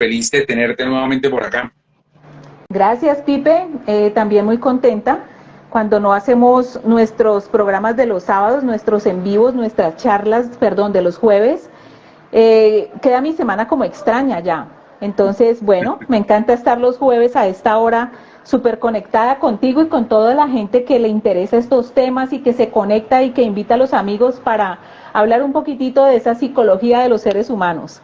feliz de tenerte nuevamente por acá. Gracias, Pipe, también muy contenta. Cuando no hacemos nuestros programas de los sábados, nuestros en vivos, nuestras charlas, perdón, de los jueves, queda mi semana como extraña ya. Entonces, bueno, me encanta estar los jueves a esta hora súper conectada contigo y con toda la gente que le interesa estos temas y que se conecta y que invita a los amigos para hablar un poquitito de esa psicología de los seres humanos.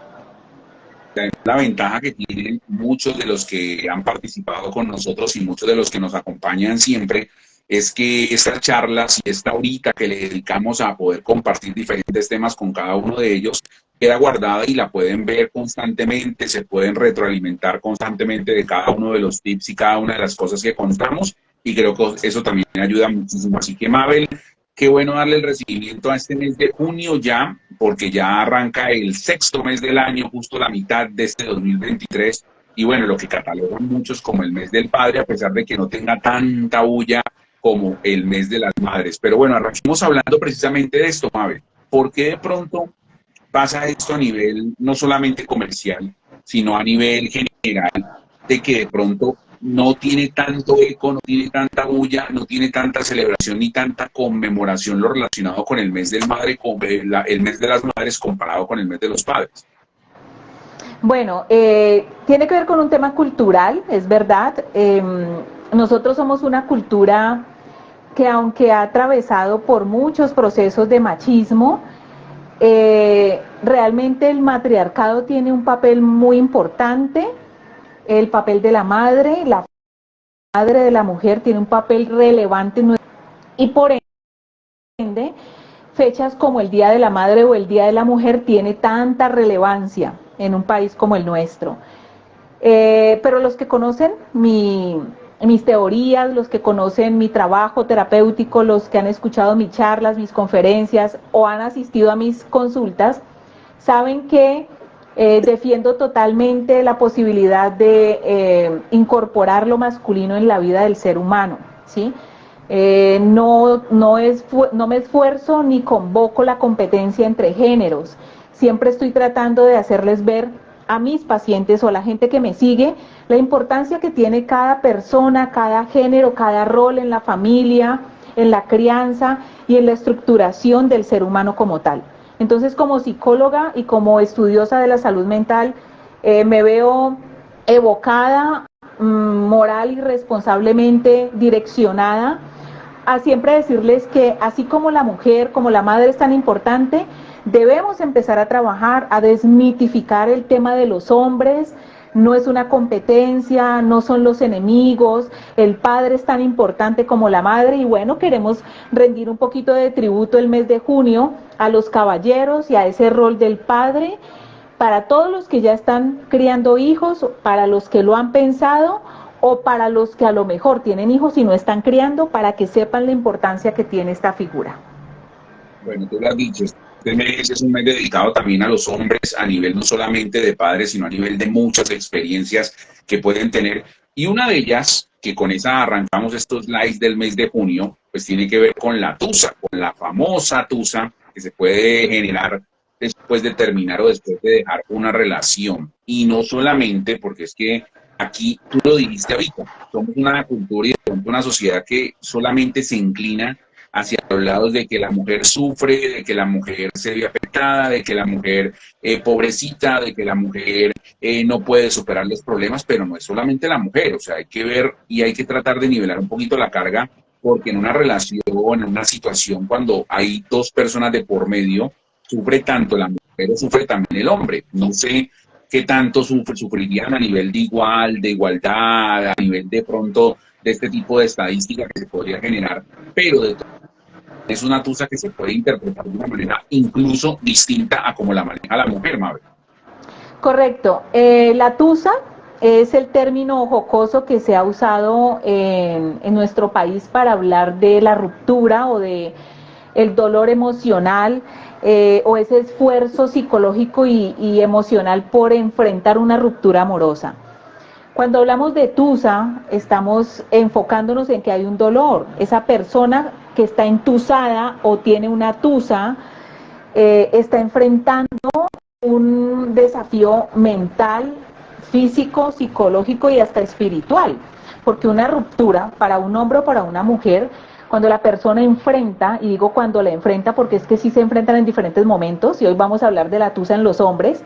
La ventaja que tienen muchos de los que han participado con nosotros y muchos de los que nos acompañan siempre es que estas charlas y esta horita que le dedicamos a poder compartir diferentes temas con cada uno de ellos queda guardada y la pueden ver constantemente, se pueden retroalimentar constantemente de cada uno de los tips y cada una de las cosas que contamos, y creo que eso también ayuda muchísimo. Así que, Mabel, qué bueno darle el recibimiento a este mes de junio ya, porque ya arranca el sexto mes del año, justo la mitad de este 2023, y bueno, lo que catalogan muchos como el mes del padre, a pesar de que no tenga tanta bulla como el mes de las madres. Pero bueno, arranquemos hablando precisamente de esto, Mabel. ¿Por qué de pronto pasa esto a nivel no solamente comercial, sino a nivel general, de que de pronto no tiene tanto eco, no tiene tanta bulla, no tiene tanta celebración ni tanta conmemoración lo relacionado con el mes del madre, el mes de las madres comparado con el mes de los padres? Bueno, tiene que ver con un tema cultural, es verdad. Nosotros somos una cultura que, aunque ha atravesado por muchos procesos de machismo, realmente el matriarcado tiene un papel muy importante. El papel de la madre de la mujer tiene un papel relevante, y por ende fechas como el Día de la Madre o el Día de la Mujer tiene tanta relevancia en un país como el nuestro. Pero los que conocen mis teorías, los que conocen mi trabajo terapéutico, los que han escuchado mis charlas, mis conferencias o han asistido a mis consultas, saben que defiendo totalmente la posibilidad de incorporar lo masculino en la vida del ser humano, ¿sí? No me esfuerzo ni convoco la competencia entre géneros. Siempre estoy tratando de hacerles ver a mis pacientes o a la gente que me sigue la importancia que tiene cada persona, cada género, cada rol en la familia, en la crianza y en la estructuración del ser humano como tal. Entonces, como psicóloga y como estudiosa de la salud mental, me veo evocada, moral y responsablemente direccionada a siempre decirles que así como la mujer, como la madre es tan importante, debemos empezar a trabajar, a desmitificar el tema de los hombres. No es una competencia, no son los enemigos, el padre es tan importante como la madre, y bueno, queremos rendir un poquito de tributo el mes de junio a los caballeros y a ese rol del padre, para todos los que ya están criando hijos, para los que lo han pensado o para los que a lo mejor tienen hijos y no están criando, para que sepan la importancia que tiene esta figura. Bueno, tú lo has dicho, este mes es un mes dedicado también a los hombres a nivel no solamente de padres, sino a nivel de muchas experiencias que pueden tener. Y una de ellas, que con esa arrancamos estos lives del mes de junio, pues tiene que ver con la tusa, con la famosa tusa que se puede generar después de terminar o después de dejar una relación. Y no solamente, porque es que aquí tú lo dijiste ahorita, somos una cultura y una sociedad que solamente se inclina hacia los lados de que la mujer sufre, de que la mujer se ve afectada, de que la mujer pobrecita, de que la mujer no puede superar los problemas, pero no es solamente la mujer, o sea, hay que ver y hay que tratar de nivelar un poquito la carga, porque en una relación, en una situación, cuando hay dos personas de por medio, sufre tanto la mujer o sufre también el hombre. No sé qué tanto sufrirían a nivel de igualdad, a nivel de pronto de este tipo de estadística que se podría generar, pero es una tusa que se puede interpretar de una manera incluso distinta a como la maneja la mujer, Mabel. Correcto. La tusa es el término jocoso que se ha usado en nuestro país para hablar de la ruptura o de el dolor emocional, o ese esfuerzo psicológico y emocional por enfrentar una ruptura amorosa. Cuando hablamos de tusa, estamos enfocándonos en que hay un dolor. Esa persona que está entusada o tiene una tusa está enfrentando un desafío mental, físico, psicológico y hasta espiritual, porque una ruptura para un hombre o para una mujer, cuando la persona enfrenta, y digo cuando la enfrenta porque es que sí se enfrentan en diferentes momentos, y hoy vamos a hablar de la tusa en los hombres,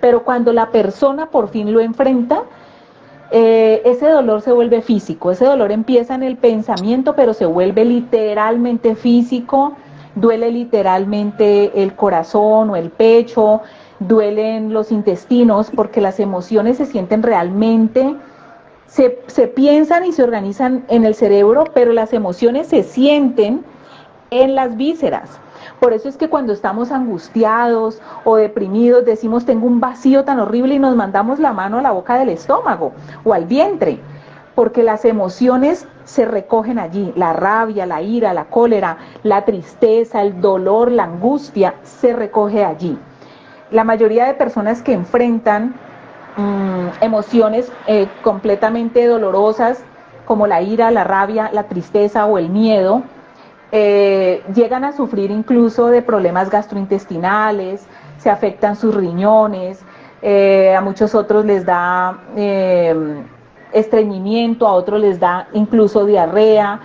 pero cuando la persona por fin lo enfrenta, ese dolor se vuelve físico, ese dolor empieza en el pensamiento, pero se vuelve literalmente físico, duele literalmente el corazón o el pecho, duelen los intestinos, porque las emociones se sienten realmente, se piensan y se organizan en el cerebro, pero las emociones se sienten en las vísceras. Por eso es que cuando estamos angustiados o deprimidos decimos tengo un vacío tan horrible y nos mandamos la mano a la boca del estómago o al vientre, porque las emociones se recogen allí, la rabia, la ira, la cólera, la tristeza, el dolor, la angustia, se recoge allí. La mayoría de personas que enfrentan emociones completamente dolorosas como la ira, la rabia, la tristeza o el miedo, llegan a sufrir incluso de problemas gastrointestinales, se afectan sus riñones, a muchos otros les da estreñimiento, a otros les da incluso diarrea,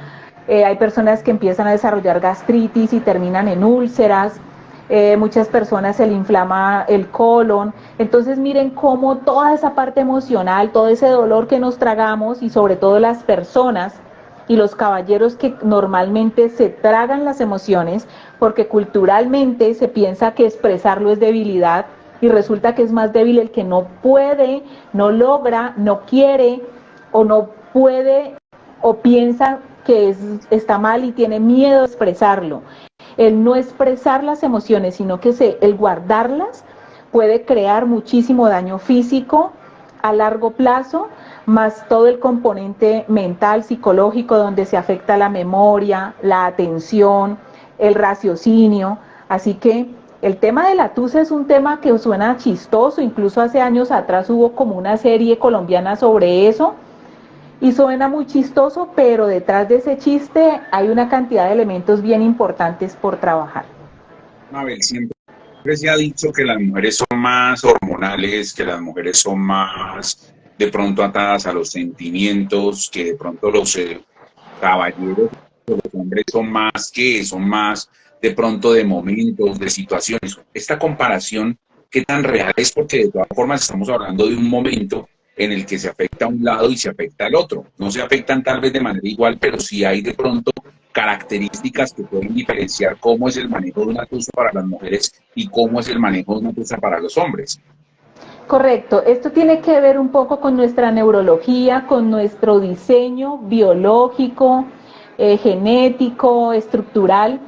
hay personas que empiezan a desarrollar gastritis y terminan en úlceras, muchas personas se le inflama el colon. Entonces miren cómo toda esa parte emocional, todo ese dolor que nos tragamos, y sobre todo las personas y los caballeros que normalmente se tragan las emociones, porque culturalmente se piensa que expresarlo es debilidad, y resulta que es más débil el que no puede, no logra, no quiere, o no puede, o piensa que está mal y tiene miedo de expresarlo. El no expresar las emociones, sino que el guardarlas, puede crear muchísimo daño físico a largo plazo, más todo el componente mental, psicológico, donde se afecta la memoria, la atención, el raciocinio. Así que el tema de la tusa es un tema que suena chistoso, incluso hace años atrás hubo como una serie colombiana sobre eso, y suena muy chistoso, pero detrás de ese chiste hay una cantidad de elementos bien importantes por trabajar. Mabel, siempre se ha dicho que las mujeres son más hormonales, que las mujeres son más de pronto atadas a los sentimientos, que de pronto los caballeros, los hombres son más de pronto de momentos, de situaciones. Esta comparación, ¿qué tan real es? Porque de todas formas estamos hablando de un momento en el que se afecta a un lado y se afecta al otro. No se afectan tal vez de manera igual, pero sí hay de pronto características que pueden diferenciar cómo es el manejo de una tusa para las mujeres y cómo es el manejo de una tusa para los hombres. Correcto, esto tiene que ver un poco con nuestra neurología, con nuestro diseño biológico, genético, estructural.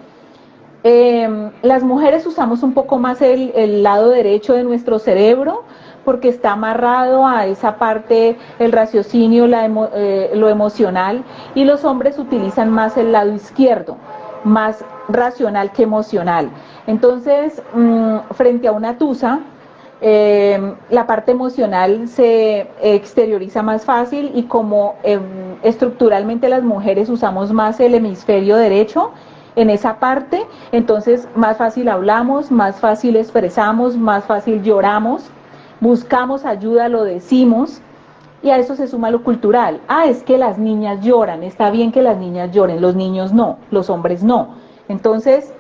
Las mujeres usamos un poco más el lado derecho de nuestro cerebro, porque está amarrado a esa parte, el raciocinio, lo emocional, y los hombres utilizan más el lado izquierdo, más racional que emocional. Entonces, frente a una tusa, la parte emocional se exterioriza más fácil, y como estructuralmente las mujeres usamos más el hemisferio derecho en esa parte, entonces más fácil hablamos, más fácil expresamos, más fácil lloramos, buscamos ayuda, lo decimos, y a eso se suma lo cultural. Es que las niñas lloran, está bien que las niñas lloren, los niños no, los hombres no. Entonces,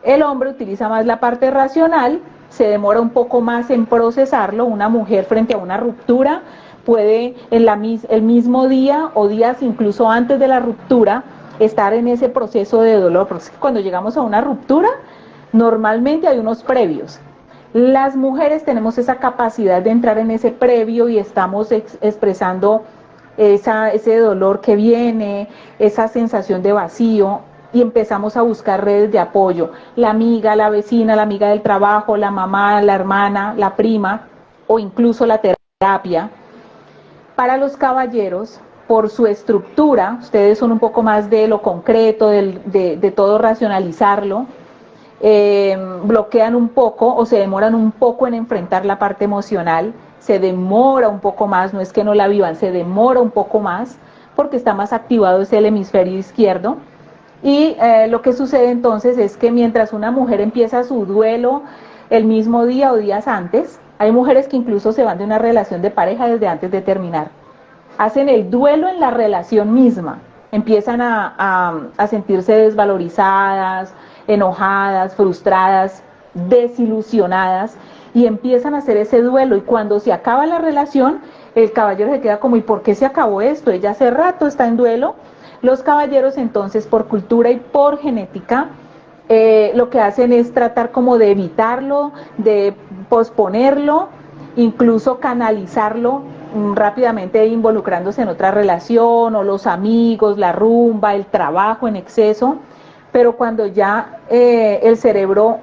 el hombre utiliza más la parte racional, se demora un poco más en procesarlo. Una mujer frente a una ruptura puede el mismo día o días incluso antes de la ruptura estar en ese proceso de dolor, porque cuando llegamos a una ruptura normalmente hay unos previos. Las mujeres tenemos esa capacidad de entrar en ese previo y estamos expresando ese dolor que viene, esa sensación de vacío, y empezamos a buscar redes de apoyo, la amiga, la vecina, la amiga del trabajo, la mamá, la hermana, la prima, o incluso la terapia. Para los caballeros, por su estructura, ustedes son un poco más de lo concreto, de todo racionalizarlo, bloquean un poco o se demoran un poco en enfrentar la parte emocional, se demora un poco más, no es que no la vivan, se demora un poco más porque está más activado ese el hemisferio izquierdo. Y lo que sucede entonces es que mientras una mujer empieza su duelo el mismo día o días antes, Hay mujeres que incluso se van de una relación de pareja desde antes de terminar. Hacen el duelo en la relación misma. Empiezan a sentirse desvalorizadas, enojadas, frustradas, desilusionadas, y empiezan a hacer ese duelo. Y cuando se acaba la relación, el caballero se queda como, ¿y por qué se acabó esto? Ella hace rato está en duelo. Los caballeros entonces, por cultura y por genética, lo que hacen es tratar como de evitarlo, de posponerlo, incluso canalizarlo rápidamente involucrándose en otra relación, o los amigos, la rumba, el trabajo en exceso. Pero cuando ya el cerebro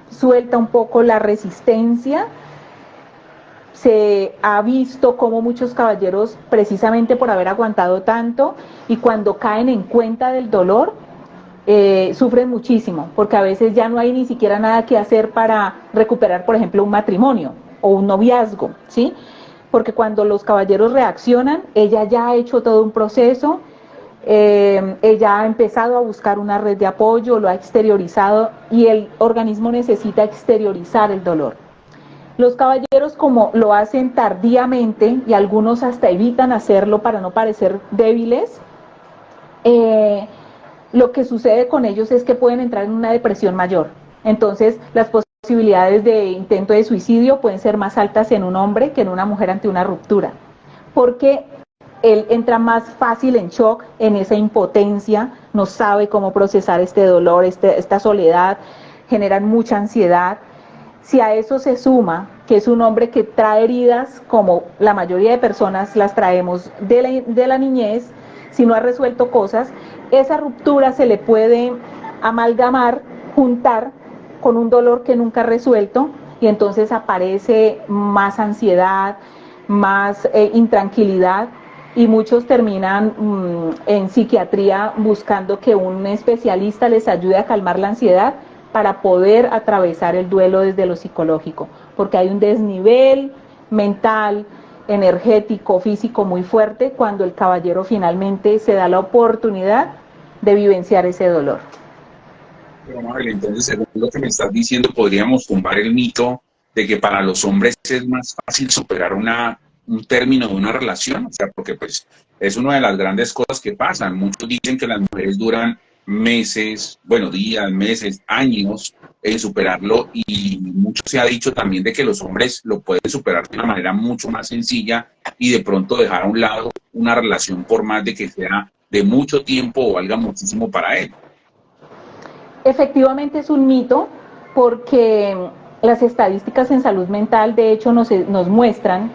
suelta un poco la resistencia, se ha visto como muchos caballeros, precisamente por haber aguantado tanto, y cuando caen en cuenta del dolor, sufren muchísimo, porque a veces ya no hay ni siquiera nada que hacer para recuperar, por ejemplo, un matrimonio o un noviazgo, ¿sí? Porque cuando los caballeros reaccionan, ella ya ha hecho todo un proceso, ella ha empezado a buscar una red de apoyo, lo ha exteriorizado, y el organismo necesita exteriorizar el dolor. Los caballeros, como lo hacen tardíamente, y algunos hasta evitan hacerlo para no parecer débiles, lo que sucede con ellos es que pueden entrar en una depresión mayor. Entonces, las posibilidades de intento de suicidio pueden ser más altas en un hombre que en una mujer ante una ruptura, porque él entra más fácil en shock, en esa impotencia, no sabe cómo procesar este dolor, esta soledad, generan mucha ansiedad. Si a eso se suma que es un hombre que trae heridas, como la mayoría de personas las traemos de la niñez, si no ha resuelto cosas, esa ruptura se le puede amalgamar, juntar con un dolor que nunca ha resuelto, y entonces aparece más ansiedad, más intranquilidad, y muchos terminan en psiquiatría buscando que un especialista les ayude a calmar la ansiedad para poder atravesar el duelo desde lo psicológico, porque hay un desnivel mental, energético, físico muy fuerte cuando el caballero finalmente se da la oportunidad de vivenciar ese dolor. Pero Mabel, entonces, según lo que me estás diciendo, podríamos tumbar el mito de que para los hombres es más fácil superar un término de una relación, o sea, porque pues es una de las grandes cosas que pasan. Muchos dicen que las mujeres duran meses, bueno, días, meses, años en superarlo, y mucho se ha dicho también de que los hombres lo pueden superar de una manera mucho más sencilla y de pronto dejar a un lado una relación por más de que sea de mucho tiempo o valga muchísimo para él. Efectivamente es un mito, porque las estadísticas en salud mental de hecho nos muestran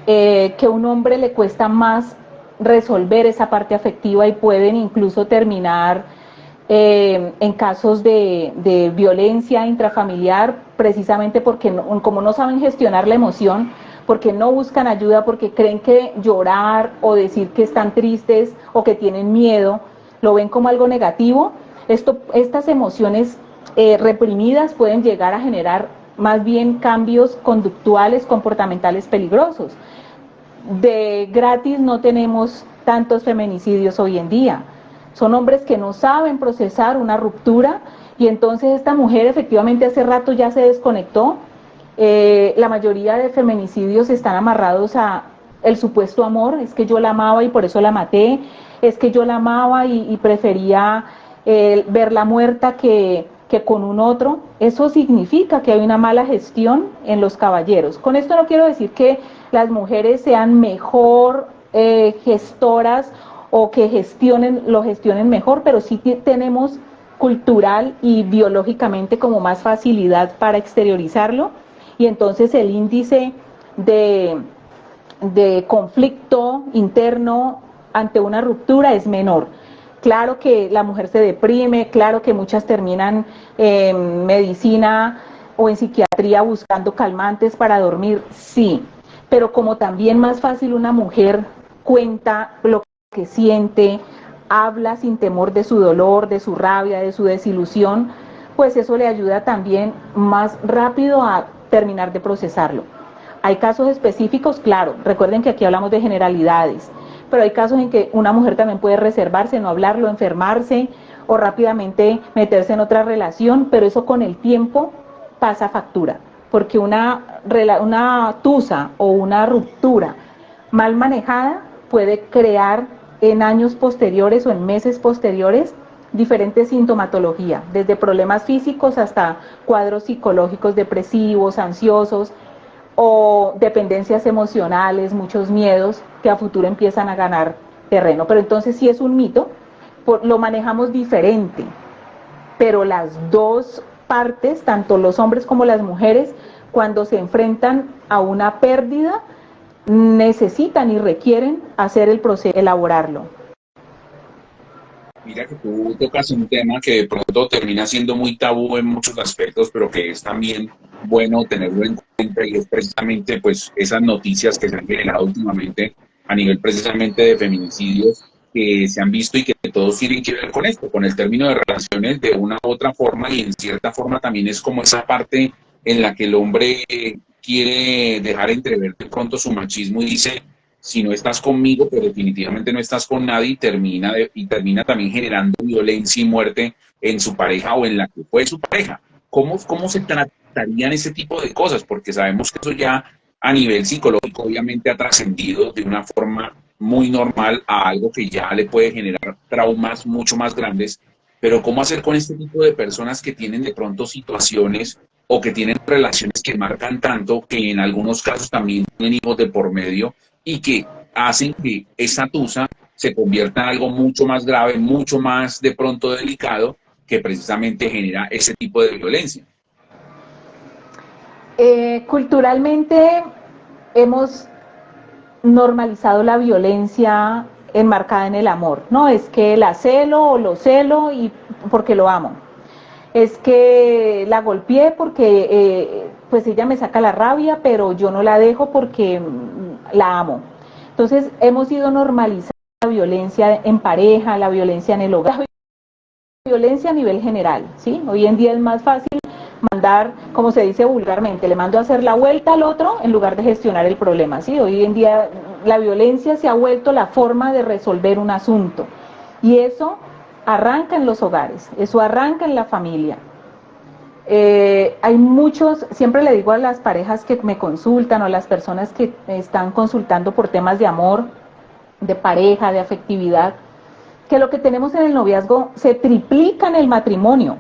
que a un hombre le cuesta más resolver esa parte afectiva, y pueden incluso terminar en casos de violencia intrafamiliar, precisamente porque como no saben gestionar la emoción, porque no buscan ayuda, porque creen que llorar o decir que están tristes o que tienen miedo lo ven como algo negativo. Estas emociones reprimidas pueden llegar a generar más bien cambios conductuales, comportamentales peligrosos. De gratis no tenemos tantos feminicidios hoy en día. Son hombres que no saben procesar una ruptura, y entonces esta mujer efectivamente hace rato ya se desconectó. La mayoría de feminicidios están amarrados a el supuesto amor. Es que yo la amaba y por eso la maté, es que yo la amaba y prefería verla muerta que con un otro. Eso significa que hay una mala gestión en los caballeros. Con esto no quiero decir que las mujeres sean mejor gestoras o que lo gestionen mejor, pero sí tenemos cultural y biológicamente como más facilidad para exteriorizarlo, y entonces el índice de conflicto interno ante una ruptura es menor. Claro que la mujer se deprime, claro que muchas terminan en medicina o en psiquiatría buscando calmantes para dormir, sí, pero como también más fácil una mujer cuenta lo que siente, habla sin temor de su dolor, de su rabia, de su desilusión, pues eso le ayuda también más rápido a terminar de procesarlo. Hay casos específicos, claro, recuerden que aquí hablamos de generalidades, pero hay casos en que una mujer también puede reservarse, no hablarlo, enfermarse o rápidamente meterse en otra relación, pero eso con el tiempo pasa factura. porque una tusa o una ruptura mal manejada puede crear en años posteriores o en meses posteriores diferentes sintomatologías, desde problemas físicos hasta cuadros psicológicos depresivos, ansiosos o dependencias emocionales, muchos miedos que a futuro empiezan a ganar terreno. Pero entonces sí es un mito, lo manejamos diferente, pero las dos partes, tanto los hombres como las mujeres, cuando se enfrentan a una pérdida, necesitan y requieren hacer el proceso, elaborarlo. Mira que tú tocas un tema que de pronto termina siendo muy tabú en muchos aspectos, pero que es también bueno tenerlo en cuenta, y es precisamente pues esas noticias que se han generado últimamente a nivel precisamente de feminicidios que se han visto y que todos tienen que ver con esto, con el término de relaciones de una u otra forma, y en cierta forma también es como esa parte en la que el hombre quiere dejar entrever de pronto su machismo y dice: si no estás conmigo, pues definitivamente no estás con nadie, y termina también generando violencia y muerte en su pareja o en la que fue su pareja. ¿Cómo se tratarían ese tipo de cosas? Porque sabemos que eso ya a nivel psicológico obviamente ha trascendido de una forma muy normal a algo que ya le puede generar traumas mucho más grandes, pero ¿cómo hacer con este tipo de personas que tienen de pronto situaciones o que tienen relaciones que marcan tanto, que en algunos casos también tienen hijos de por medio y que hacen que esa tusa se convierta en algo mucho más grave, mucho más de pronto delicado, que precisamente genera ese tipo de violencia? Culturalmente hemos normalizado la violencia enmarcada en el amor. No, es que la celo o lo celo y porque lo amo. Es que la golpeé porque pues ella me saca la rabia, pero yo no la dejo porque la amo. Entonces hemos ido normalizando la violencia en pareja, la violencia en el hogar, la violencia a nivel general, ¿sí? Hoy en día es más fácil mandar, como se dice vulgarmente, le mando a hacer la vuelta al otro en lugar de gestionar el problema, ¿sí? Hoy en día la violencia se ha vuelto la forma de resolver un asunto, y eso arranca en los hogares, eso arranca en la familia. Hay muchos, siempre le digo a las parejas que me consultan o a las personas que me están consultando por temas de amor, de pareja, de afectividad, que lo que tenemos en el noviazgo se triplica en el matrimonio.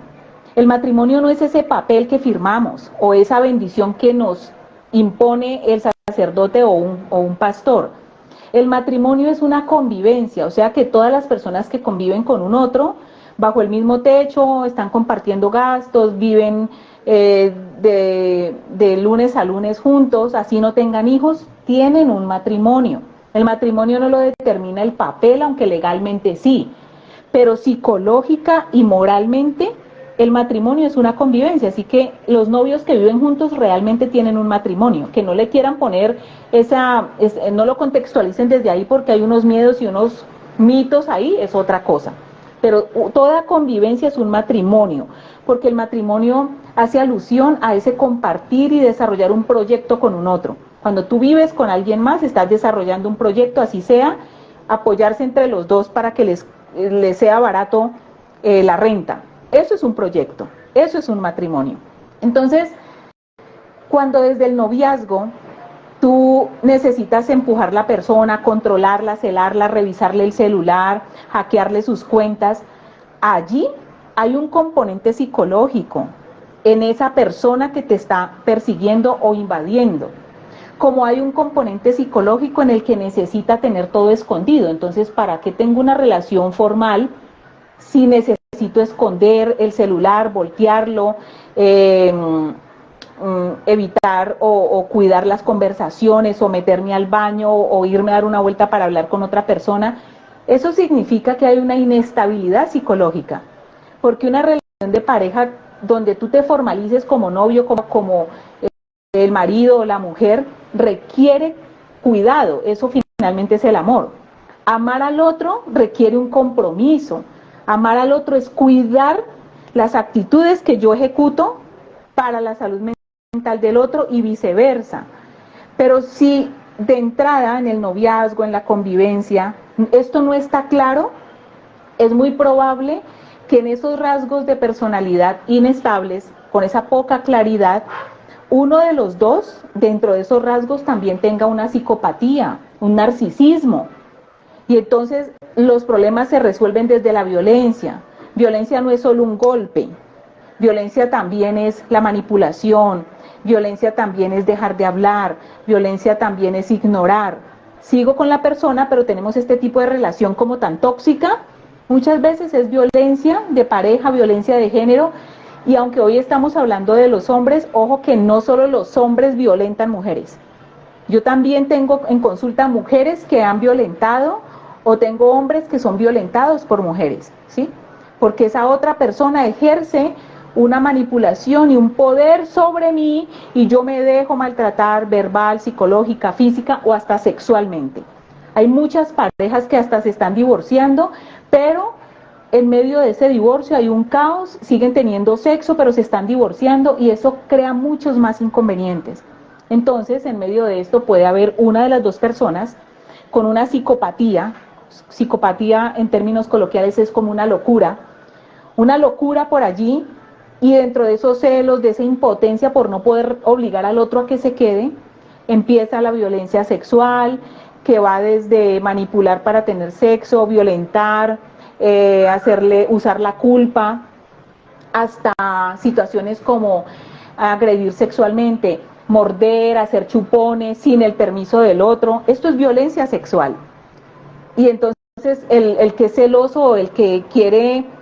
El matrimonio no es ese papel que firmamos o esa bendición que nos impone el sacerdote o un pastor. El matrimonio es una convivencia, o sea que todas las personas que conviven con un otro, bajo el mismo techo, están compartiendo gastos, viven de lunes a lunes juntos, así no tengan hijos, tienen un matrimonio. El matrimonio no lo determina el papel, aunque legalmente sí, pero psicológica y moralmente el matrimonio es una convivencia, así que los novios que viven juntos realmente tienen un matrimonio, que no le quieran poner no lo contextualicen desde ahí porque hay unos miedos y unos mitos ahí, es otra cosa. Pero toda convivencia es un matrimonio, porque el matrimonio hace alusión a ese compartir y desarrollar un proyecto con un otro. Cuando tú vives con alguien más, estás desarrollando un proyecto, así sea, apoyarse entre los dos para que les sea barato la renta. Eso es un proyecto, eso es un matrimonio. Entonces, cuando desde el noviazgo tú necesitas empujar a la persona, controlarla, celarla, revisarle el celular, hackearle sus cuentas, allí hay un componente psicológico en esa persona que te está persiguiendo o invadiendo. Como hay un componente psicológico en el que necesita tener todo escondido. Entonces, ¿para qué tengo una relación formal si necesito esconder el celular, voltearlo, evitar o cuidar las conversaciones, o meterme al baño, o irme a dar una vuelta para hablar con otra persona? Eso significa que hay una inestabilidad psicológica, porque una relación de pareja donde tú te formalices como novio, como el marido o la mujer, requiere cuidado. Eso finalmente es el amor. Amar al otro requiere un compromiso. Amar al otro es cuidar las actitudes que yo ejecuto para la salud mental del otro y viceversa. Pero si de entrada en el noviazgo, en la convivencia, esto no está claro, es muy probable que en esos rasgos de personalidad inestables, con esa poca claridad, uno de los dos, dentro de esos rasgos, también tenga una psicopatía, un narcisismo. Y entonces los problemas se resuelven desde la violencia. Violencia no es solo un golpe, violencia también es la manipulación, violencia también es dejar de hablar, violencia también es ignorar. Sigo con la persona, pero tenemos este tipo de relación como tan tóxica. Muchas veces es violencia de pareja, violencia de género, y aunque hoy estamos hablando de los hombres, ojo que no solo los hombres violentan mujeres. Yo también tengo en consulta mujeres que han violentado o tengo hombres que son violentados por mujeres, ¿sí? Porque esa otra persona ejerce una manipulación y un poder sobre mí y yo me dejo maltratar verbal, psicológica, física o hasta sexualmente. Hay muchas parejas que hasta se están divorciando, pero en medio de ese divorcio hay un caos, siguen teniendo sexo, pero se están divorciando y eso crea muchos más inconvenientes. Entonces, en medio de esto puede haber una de las dos personas con una psicopatía. Psicopatía en términos coloquiales es como una locura por allí, y dentro de esos celos, de esa impotencia por no poder obligar al otro a que se quede, empieza la violencia sexual, que va desde manipular para tener sexo, violentar, usar la culpa, hasta situaciones como agredir sexualmente, morder, hacer chupones sin el permiso del otro. Esto es violencia sexual. Y entonces el que es celoso o el que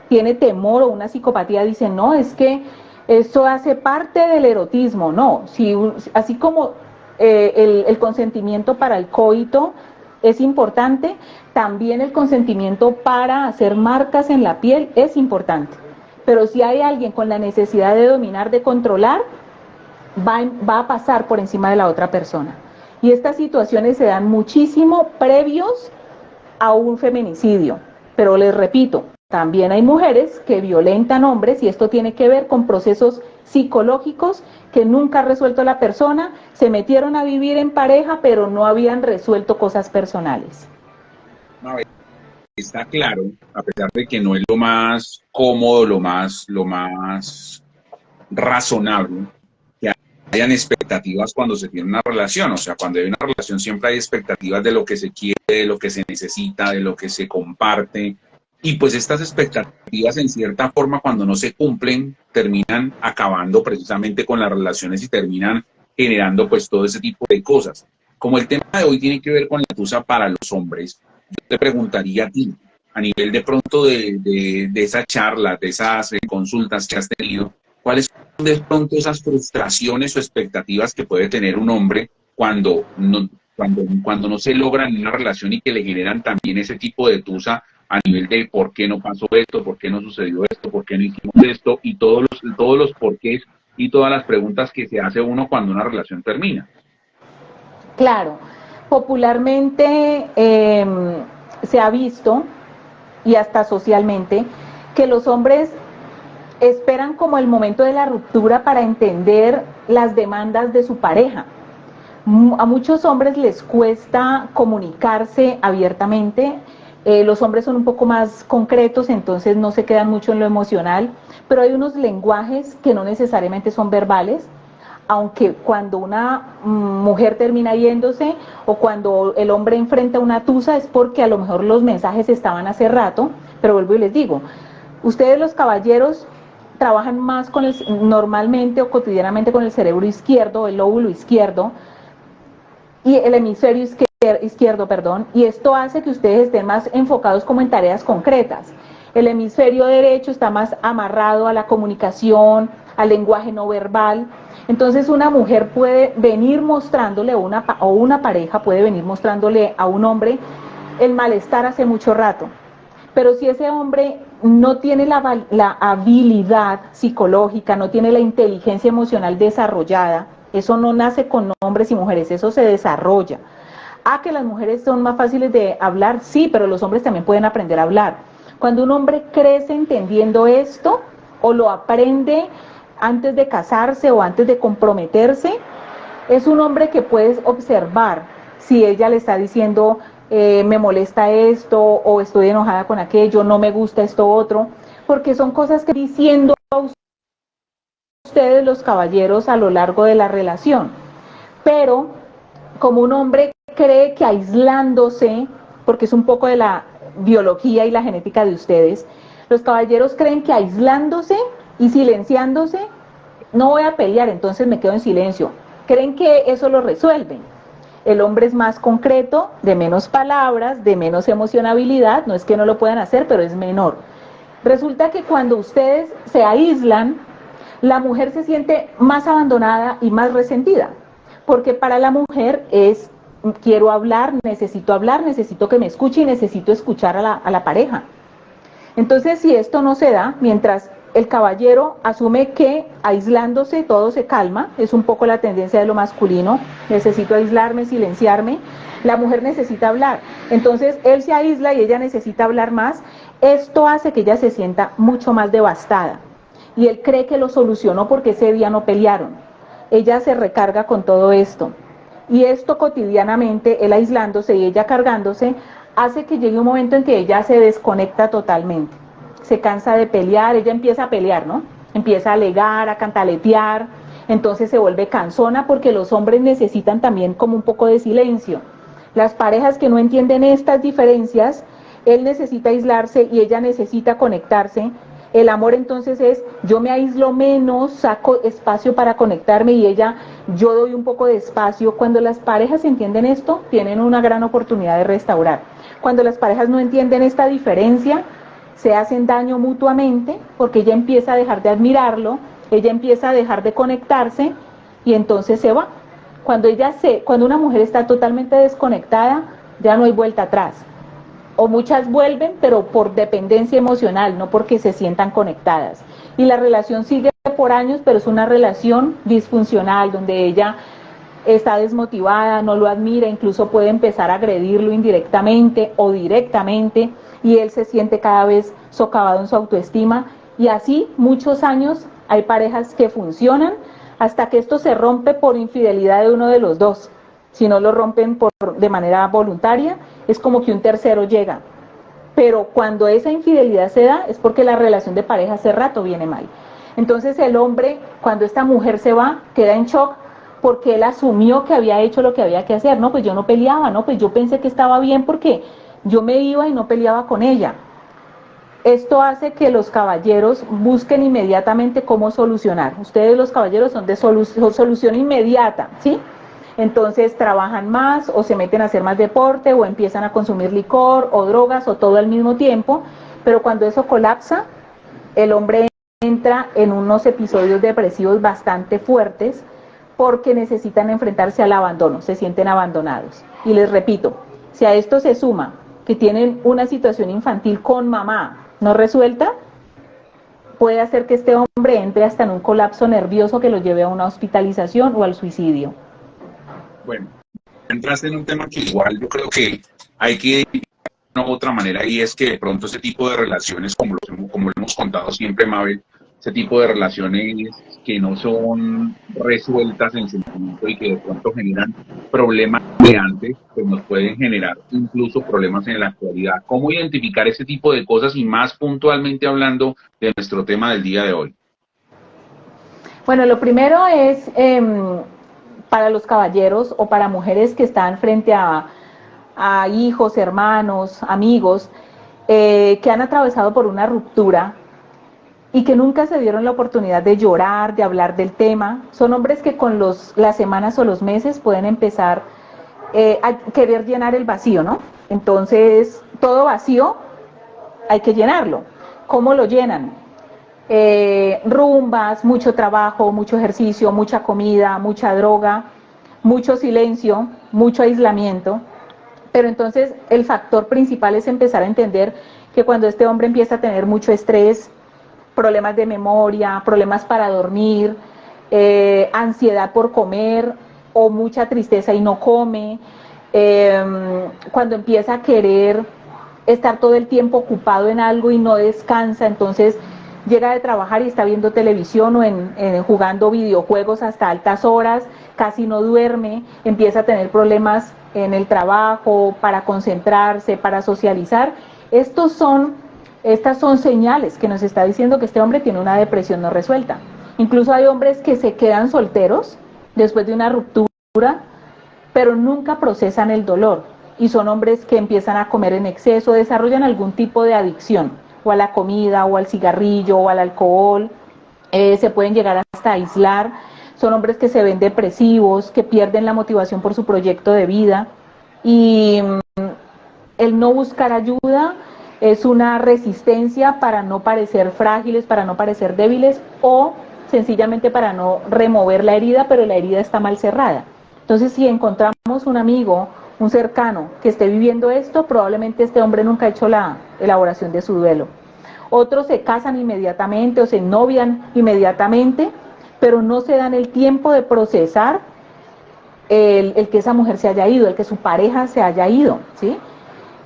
tiene temor o una psicopatía dice, no, es que eso hace parte del erotismo. No, así como el consentimiento para el coito es importante, también el consentimiento para hacer marcas en la piel es importante. Pero si hay alguien con la necesidad de dominar, de controlar, va a pasar por encima de la otra persona. Y estas situaciones se dan muchísimo previos a un feminicidio. Pero les repito, también hay mujeres que violentan hombres y esto tiene que ver con procesos psicológicos que nunca ha resuelto la persona, se metieron a vivir en pareja pero no habían resuelto cosas personales. A ver, está claro, a pesar de que no es lo más cómodo, lo más razonable, que hayan expectativas cuando se tiene una relación. O sea, cuando hay una relación siempre hay expectativas de lo que se quiere, de lo que se necesita, de lo que se comparte. Y pues estas expectativas en cierta forma cuando no se cumplen terminan acabando precisamente con las relaciones y terminan generando pues todo ese tipo de cosas. Como el tema de hoy tiene que ver con la tusa para los hombres, yo te preguntaría a ti, a nivel de pronto de esa charla, de esas consultas que has tenido, ¿cuáles son de pronto esas frustraciones o expectativas que puede tener un hombre cuando no se logran en una relación y que le generan también ese tipo de tusa a nivel de por qué no pasó esto, por qué no sucedió esto, por qué no hicimos esto, y todos los porqués y todas las preguntas que se hace uno cuando una relación termina? Claro, popularmente se ha visto, y hasta socialmente, que los hombres esperan como el momento de la ruptura para entender las demandas de su pareja. A muchos hombres les cuesta comunicarse abiertamente. Los hombres son un poco más concretos, entonces no se quedan mucho en lo emocional, pero hay unos lenguajes que no necesariamente son verbales, aunque cuando una mujer termina yéndose o cuando el hombre enfrenta una tusa es porque a lo mejor los mensajes estaban hace rato, pero vuelvo y les digo, ustedes los caballeros trabajan más normalmente o cotidianamente con el cerebro izquierdo, el lóbulo izquierdo, y el hemisferio izquierdo, y esto hace que ustedes estén más enfocados como en tareas concretas. El hemisferio derecho está más amarrado a la comunicación, al lenguaje no verbal. Entonces una mujer puede venir mostrándole, o una pareja puede venir mostrándole a un hombre el malestar hace mucho rato. Pero si ese hombre no tiene la habilidad psicológica, no tiene la inteligencia emocional desarrollada, eso no nace con hombres y mujeres, eso se desarrolla. Que las mujeres son más fáciles de hablar, sí, pero los hombres también pueden aprender a hablar. Cuando un hombre crece entendiendo esto, o lo aprende antes de casarse o antes de comprometerse, es un hombre que puedes observar si ella le está diciendo me molesta esto, o estoy enojada con aquello, no me gusta esto otro, porque son cosas que diciendo a ustedes los caballeros a lo largo de la relación. Pero como un hombre cree que aislándose, porque es un poco de la biología y la genética de ustedes, los caballeros creen que aislándose y silenciándose, no voy a pelear, entonces me quedo en silencio. Creen que eso lo resuelven. El hombre es más concreto, de menos palabras, de menos emocionabilidad, no es que no lo puedan hacer, pero es menor. Resulta que cuando ustedes se aíslan, la mujer se siente más abandonada y más resentida, porque para la mujer es, quiero hablar, necesito que me escuche y necesito escuchar a la pareja. Entonces, si esto no se da, mientras el caballero asume que aislándose todo se calma, es un poco la tendencia de lo masculino, necesito aislarme, silenciarme, la mujer necesita hablar, entonces él se aísla y ella necesita hablar más, esto hace que ella se sienta mucho más devastada y él cree que lo solucionó porque ese día no pelearon, ella se recarga con todo esto y esto cotidianamente, él aislándose y ella cargándose, hace que llegue un momento en que ella se desconecta totalmente. Se cansa de pelear, ella empieza a pelear, ¿no? Empieza a alegar, a cantaletear, entonces se vuelve cansona porque los hombres necesitan también como un poco de silencio. Las parejas que no entienden estas diferencias, él necesita aislarse y ella necesita conectarse. El amor entonces es, yo me aíslo menos, saco espacio para conectarme y ella, yo doy un poco de espacio. Cuando las parejas entienden esto, tienen una gran oportunidad de restaurar. Cuando las parejas no entienden esta diferencia, se hacen daño mutuamente porque ella empieza a dejar de admirarlo, ella empieza a dejar de conectarse y entonces se va. Cuando una mujer está totalmente desconectada, ya no hay vuelta atrás. O muchas vuelven, pero por dependencia emocional, no porque se sientan conectadas. Y la relación sigue por años, pero es una relación disfuncional, donde ella está desmotivada, no lo admira, incluso puede empezar a agredirlo indirectamente o directamente, y él se siente cada vez socavado en su autoestima, y así muchos años hay parejas que funcionan hasta que esto se rompe por infidelidad de uno de los dos. Si no lo rompen de manera voluntaria, es como que un tercero llega. Pero cuando esa infidelidad se da, es porque la relación de pareja hace rato viene mal. Entonces el hombre, cuando esta mujer se va, queda en shock, porque él asumió que había hecho lo que había que hacer. No, pues yo no peleaba, no, pues yo pensé que estaba bien porque yo me iba y no peleaba con ella. Esto hace que los caballeros busquen inmediatamente cómo solucionar. Ustedes los caballeros son de solución inmediata, ¿sí? Entonces trabajan más o se meten a hacer más deporte o empiezan a consumir licor o drogas o todo al mismo tiempo, pero cuando eso colapsa, el hombre entra en unos episodios depresivos bastante fuertes porque necesitan enfrentarse al abandono, se sienten abandonados. Y les repito, si a esto se suma que tienen una situación infantil con mamá no resuelta, puede hacer que este hombre entre hasta en un colapso nervioso que lo lleve a una hospitalización o al suicidio. Bueno, entraste en un tema que igual yo creo que hay que ir de una u otra manera, y es que de pronto ese tipo de relaciones, como lo hemos contado siempre, Mabel, ese tipo de relaciones que no son resueltas en sentimiento y que de pronto generan problemas de antes, pues nos pueden generar incluso problemas en la actualidad. ¿Cómo identificar ese tipo de cosas y más puntualmente hablando de nuestro tema del día de hoy? Bueno, lo primero es para los caballeros o para mujeres que están frente a hijos, hermanos, amigos, que han atravesado por una ruptura y que nunca se dieron la oportunidad de llorar, de hablar del tema. Son hombres que con las semanas o los meses pueden empezar a querer llenar el vacío, ¿no? Entonces, todo vacío hay que llenarlo. ¿Cómo lo llenan? Rumbas, mucho trabajo, mucho ejercicio, mucha comida, mucha droga, mucho silencio, mucho aislamiento. Pero entonces el factor principal es empezar a entender que cuando este hombre empieza a tener mucho estrés, problemas de memoria, problemas para dormir, ansiedad por comer o mucha tristeza y no come, cuando empieza a querer estar todo el tiempo ocupado en algo y no descansa, entonces llega de trabajar y está viendo televisión o jugando videojuegos hasta altas horas, casi no duerme, empieza a tener problemas en el trabajo, para concentrarse, para socializar. Estas son señales que nos está diciendo que este hombre tiene una depresión no resuelta. Incluso hay hombres que se quedan solteros después de una ruptura, pero nunca procesan el dolor. Y son hombres que empiezan a comer en exceso, desarrollan algún tipo de adicción, o a la comida, o al cigarrillo, o al alcohol, se pueden llegar hasta aislar. Son hombres que se ven depresivos, que pierden la motivación por su proyecto de vida. Y el no buscar ayuda es una resistencia para no parecer frágiles, para no parecer débiles, o sencillamente para no remover la herida, pero la herida está mal cerrada. Entonces, si encontramos un amigo, un cercano que esté viviendo esto, probablemente este hombre nunca ha hecho la elaboración de su duelo. Otros se casan inmediatamente o se novian inmediatamente, pero no se dan el tiempo de procesar el que esa mujer se haya ido, el que su pareja se haya ido, ¿sí?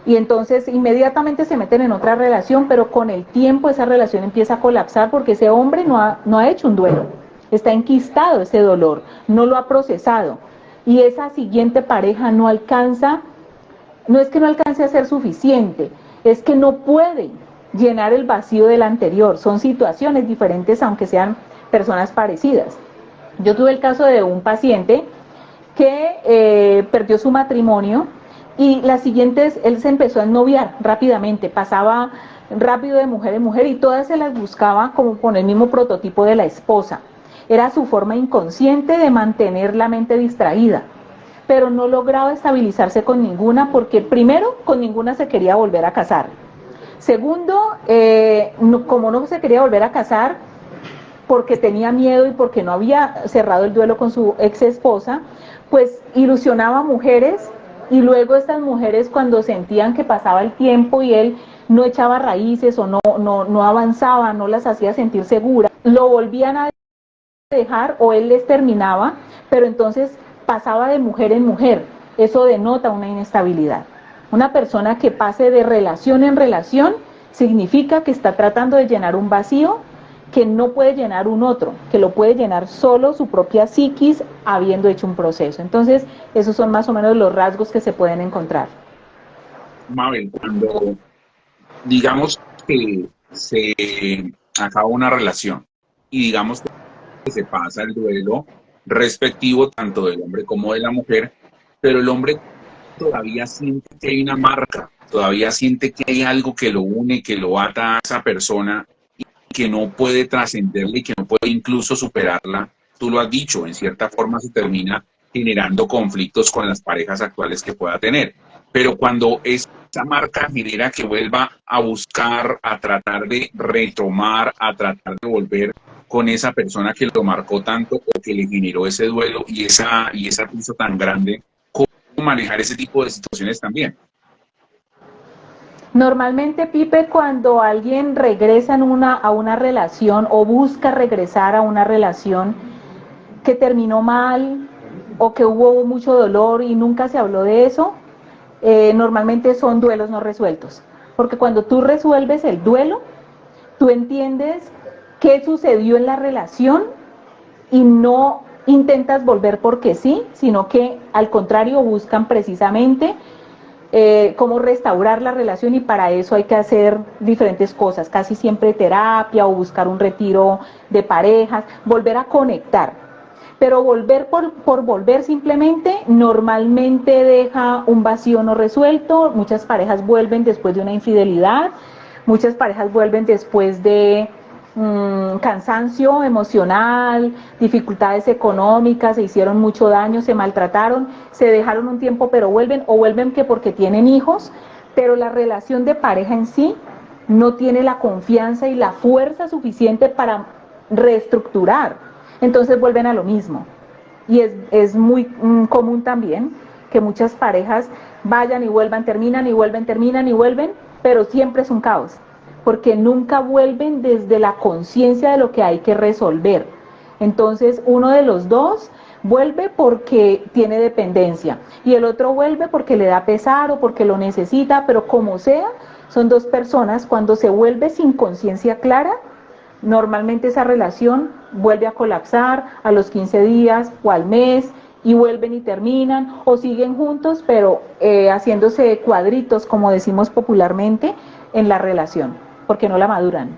Y entonces inmediatamente se meten en otra relación, pero con el tiempo esa relación empieza a colapsar porque ese hombre no ha hecho un duelo, está enquistado ese dolor, no lo ha procesado, y esa siguiente pareja no alcanza, no es que no alcance a ser suficiente, es que no puede llenar el vacío del anterior. Son situaciones diferentes aunque sean personas parecidas. Yo tuve el caso de un paciente que perdió su matrimonio, y las siguientes, él se empezó a ennoviar rápidamente, pasaba rápido de mujer en mujer y todas se las buscaba como con el mismo prototipo de la esposa. Era su forma inconsciente de mantener la mente distraída, pero no lograba estabilizarse con ninguna, porque primero, con ninguna se quería volver a casar. Segundo, como no se quería volver a casar, porque tenía miedo y porque no había cerrado el duelo con su ex esposa, pues ilusionaba a mujeres, y luego estas mujeres, cuando sentían que pasaba el tiempo y él no echaba raíces o no avanzaba, no las hacía sentir seguras, lo volvían a dejar o él les terminaba, pero entonces pasaba de mujer en mujer. Eso denota una inestabilidad. Una persona que pase de relación en relación significa que está tratando de llenar un vacío que no puede llenar un otro, que lo puede llenar solo su propia psiquis habiendo hecho un proceso. Entonces, esos son más o menos los rasgos que se pueden encontrar. Mabel, cuando digamos que se acaba una relación y digamos que se pasa el duelo respectivo tanto del hombre como de la mujer, pero el hombre todavía siente que hay una marca, todavía siente que hay algo que lo une, que lo ata a esa persona, que no puede trascenderla y que no puede incluso superarla. Tú lo has dicho, en cierta forma se termina generando conflictos con las parejas actuales que pueda tener. Pero cuando esa marca genera que vuelva a buscar, a tratar de retomar, a tratar de volver con esa persona que lo marcó tanto o que le generó ese duelo y esa pieza tan grande, ¿cómo manejar ese tipo de situaciones también? Normalmente, Pipe, cuando alguien regresa a una relación o busca regresar a una relación que terminó mal o que hubo mucho dolor y nunca se habló de eso, normalmente son duelos no resueltos. Porque cuando tú resuelves el duelo, tú entiendes qué sucedió en la relación y no intentas volver porque sí, sino que al contrario buscan precisamente cómo restaurar la relación, y para eso hay que hacer diferentes cosas, casi siempre terapia o buscar un retiro de parejas, volver a conectar. Pero volver por volver simplemente normalmente deja un vacío no resuelto. Muchas parejas vuelven después de una infidelidad, muchas parejas vuelven después de cansancio emocional, dificultades económicas, se hicieron mucho daño, se maltrataron, se dejaron un tiempo pero vuelven, o vuelven que porque tienen hijos, pero la relación de pareja en sí no tiene la confianza y la fuerza suficiente para reestructurar, entonces vuelven a lo mismo. Y es muy común también que muchas parejas vayan y vuelvan, terminan y vuelven, terminan y vuelven, pero siempre es un caos, porque nunca vuelven desde la conciencia de lo que hay que resolver. Entonces, uno de los dos vuelve porque tiene dependencia y el otro vuelve porque le da pesar o porque lo necesita, pero como sea, son dos personas. Cuando se vuelve sin conciencia clara, normalmente esa relación vuelve a colapsar a los 15 días o al mes, y vuelven y terminan o siguen juntos, pero haciéndose cuadritos, como decimos popularmente, en la relación, porque no la maduran.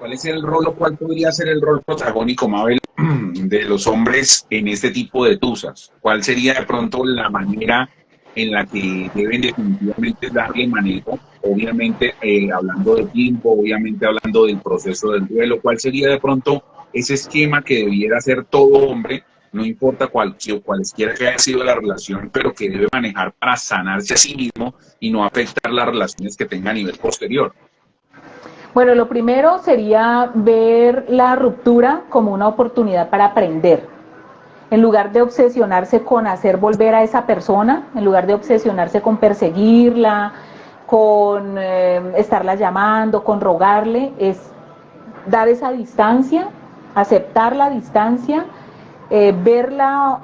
¿Cuál es el rol o cuál podría ser el rol protagónico, Mabel, de los hombres en este tipo de tusas? ¿Cuál sería de pronto la manera en la que deben definitivamente darle manejo? Obviamente hablando de tiempo, obviamente hablando del proceso del duelo. ¿Cuál sería de pronto ese esquema que debiera hacer todo hombre, no importa cualesquiera que haya sido la relación, pero que debe manejar para sanarse a sí mismo y no afectar las relaciones que tenga a nivel posterior? Bueno, lo primero sería ver la ruptura como una oportunidad para aprender. En lugar de obsesionarse con hacer volver a esa persona, en lugar de obsesionarse con perseguirla, con estarla llamando, con rogarle, es dar esa distancia, aceptar la distancia, ver la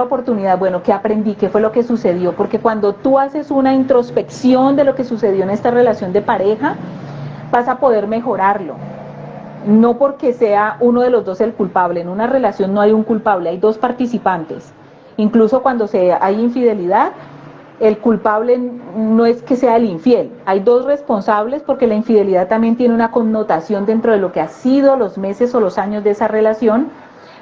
oportunidad, bueno, ¿qué aprendí? ¿Qué fue lo que sucedió? Porque cuando tú haces una introspección de lo que sucedió en esta relación de pareja, vas a poder mejorarlo. No porque sea uno de los dos el culpable. En una relación no hay un culpable, hay dos participantes. Incluso cuando hay infidelidad, el culpable no es que sea el infiel. Hay dos responsables porque la infidelidad también tiene una connotación dentro de lo que ha sido los meses o los años de esa relación.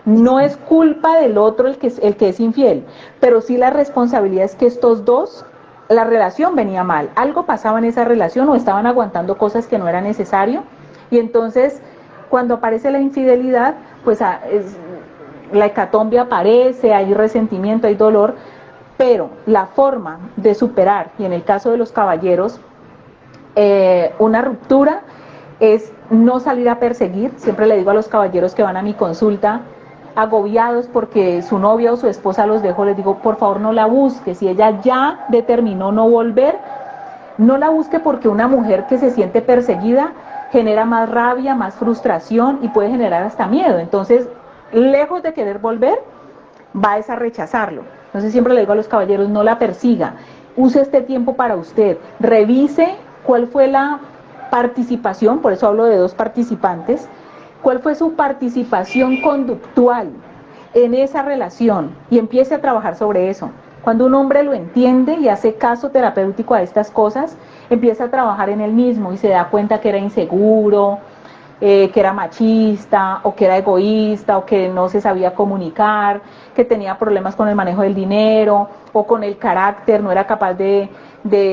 No es culpa del otro el que es infiel, pero sí la responsabilidad es que estos dos, la relación venía mal, algo pasaba en esa relación o estaban aguantando cosas que no era necesario, y entonces cuando aparece la infidelidad, pues la hecatombe aparece, hay resentimiento, hay dolor, pero la forma de superar, y en el caso de los caballeros, una ruptura es no salir a perseguir. Siempre le digo a los caballeros que van a mi consulta, agobiados porque su novia o su esposa los dejó, les digo, por favor no la busque. Si ella ya determinó no volver, no la busque, porque una mujer que se siente perseguida genera más rabia, más frustración y puede generar hasta miedo. Entonces, lejos de querer volver, va a rechazarlo. Entonces siempre le digo a los caballeros, no la persiga, use este tiempo para usted, revise cuál fue la participación, por eso hablo de dos participantes, cuál fue su participación conductual en esa relación y empiece a trabajar sobre eso. Cuando un hombre lo entiende y hace caso terapéutico a estas cosas, empieza a trabajar en él mismo y se da cuenta que era inseguro, que era machista, o que era egoísta, o que no se sabía comunicar, que tenía problemas con el manejo del dinero, o con el carácter, no era capaz de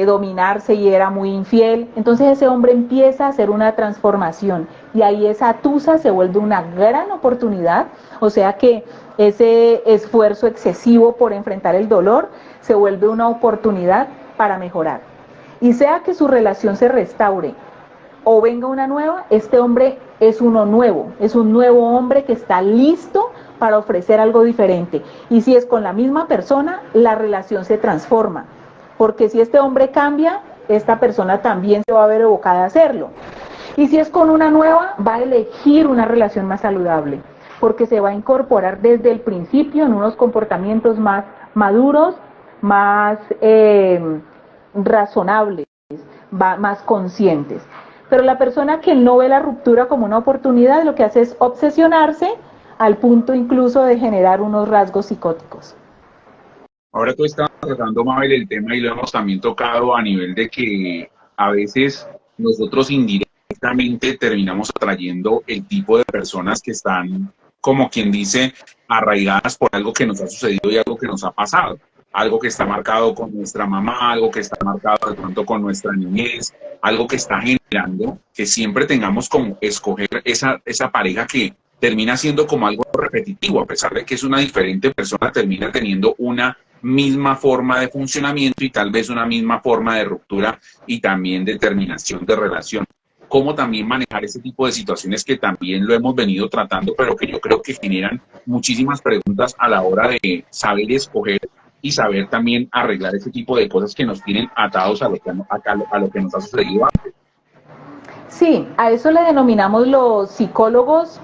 dominarse y era muy infiel. Entonces ese hombre empieza a hacer una transformación y ahí esa tusa se vuelve una gran oportunidad, o sea que ese esfuerzo excesivo por enfrentar el dolor se vuelve una oportunidad para mejorar. Y sea que su relación se restaure o venga una nueva, este hombre es uno nuevo, es un nuevo hombre que está listo para ofrecer algo diferente. Y si es con la misma persona, la relación se transforma, porque si este hombre cambia, esta persona también se va a ver evocada a hacerlo. Y si es con una nueva, va a elegir una relación más saludable, porque se va a incorporar desde el principio en unos comportamientos más maduros, más razonables, más conscientes. Pero la persona que no ve la ruptura como una oportunidad, lo que hace es obsesionarse al punto incluso de generar unos rasgos psicóticos. Ahora tú estabas tratando, Mabel, el tema y lo hemos también tocado a nivel de que a veces nosotros indirectamente terminamos atrayendo el tipo de personas que están, como quien dice, arraigadas por algo que nos ha sucedido y algo que nos ha pasado. Algo que está marcado con nuestra mamá, algo que está marcado de pronto con nuestra niñez, algo que está generando que siempre tengamos como escoger esa pareja que termina siendo como algo repetitivo, a pesar de que es una diferente persona, termina teniendo una misma forma de funcionamiento y tal vez una misma forma de ruptura y también de terminación de relación. Cómo también manejar ese tipo de situaciones que también lo hemos venido tratando, pero que yo creo que generan muchísimas preguntas a la hora de saber escoger y saber también arreglar ese tipo de cosas que nos tienen atados a lo que nos ha sucedido antes. Sí, a eso le denominamos los psicólogos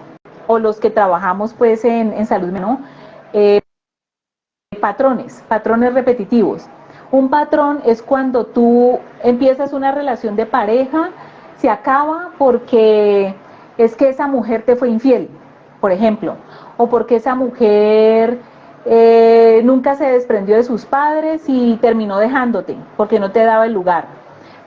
o los que trabajamos pues en salud mental, patrones repetitivos. Un patrón es cuando tú empiezas una relación de pareja, se acaba porque es que esa mujer te fue infiel, por ejemplo, o porque esa mujer nunca se desprendió de sus padres y terminó dejándote porque no te daba el lugar.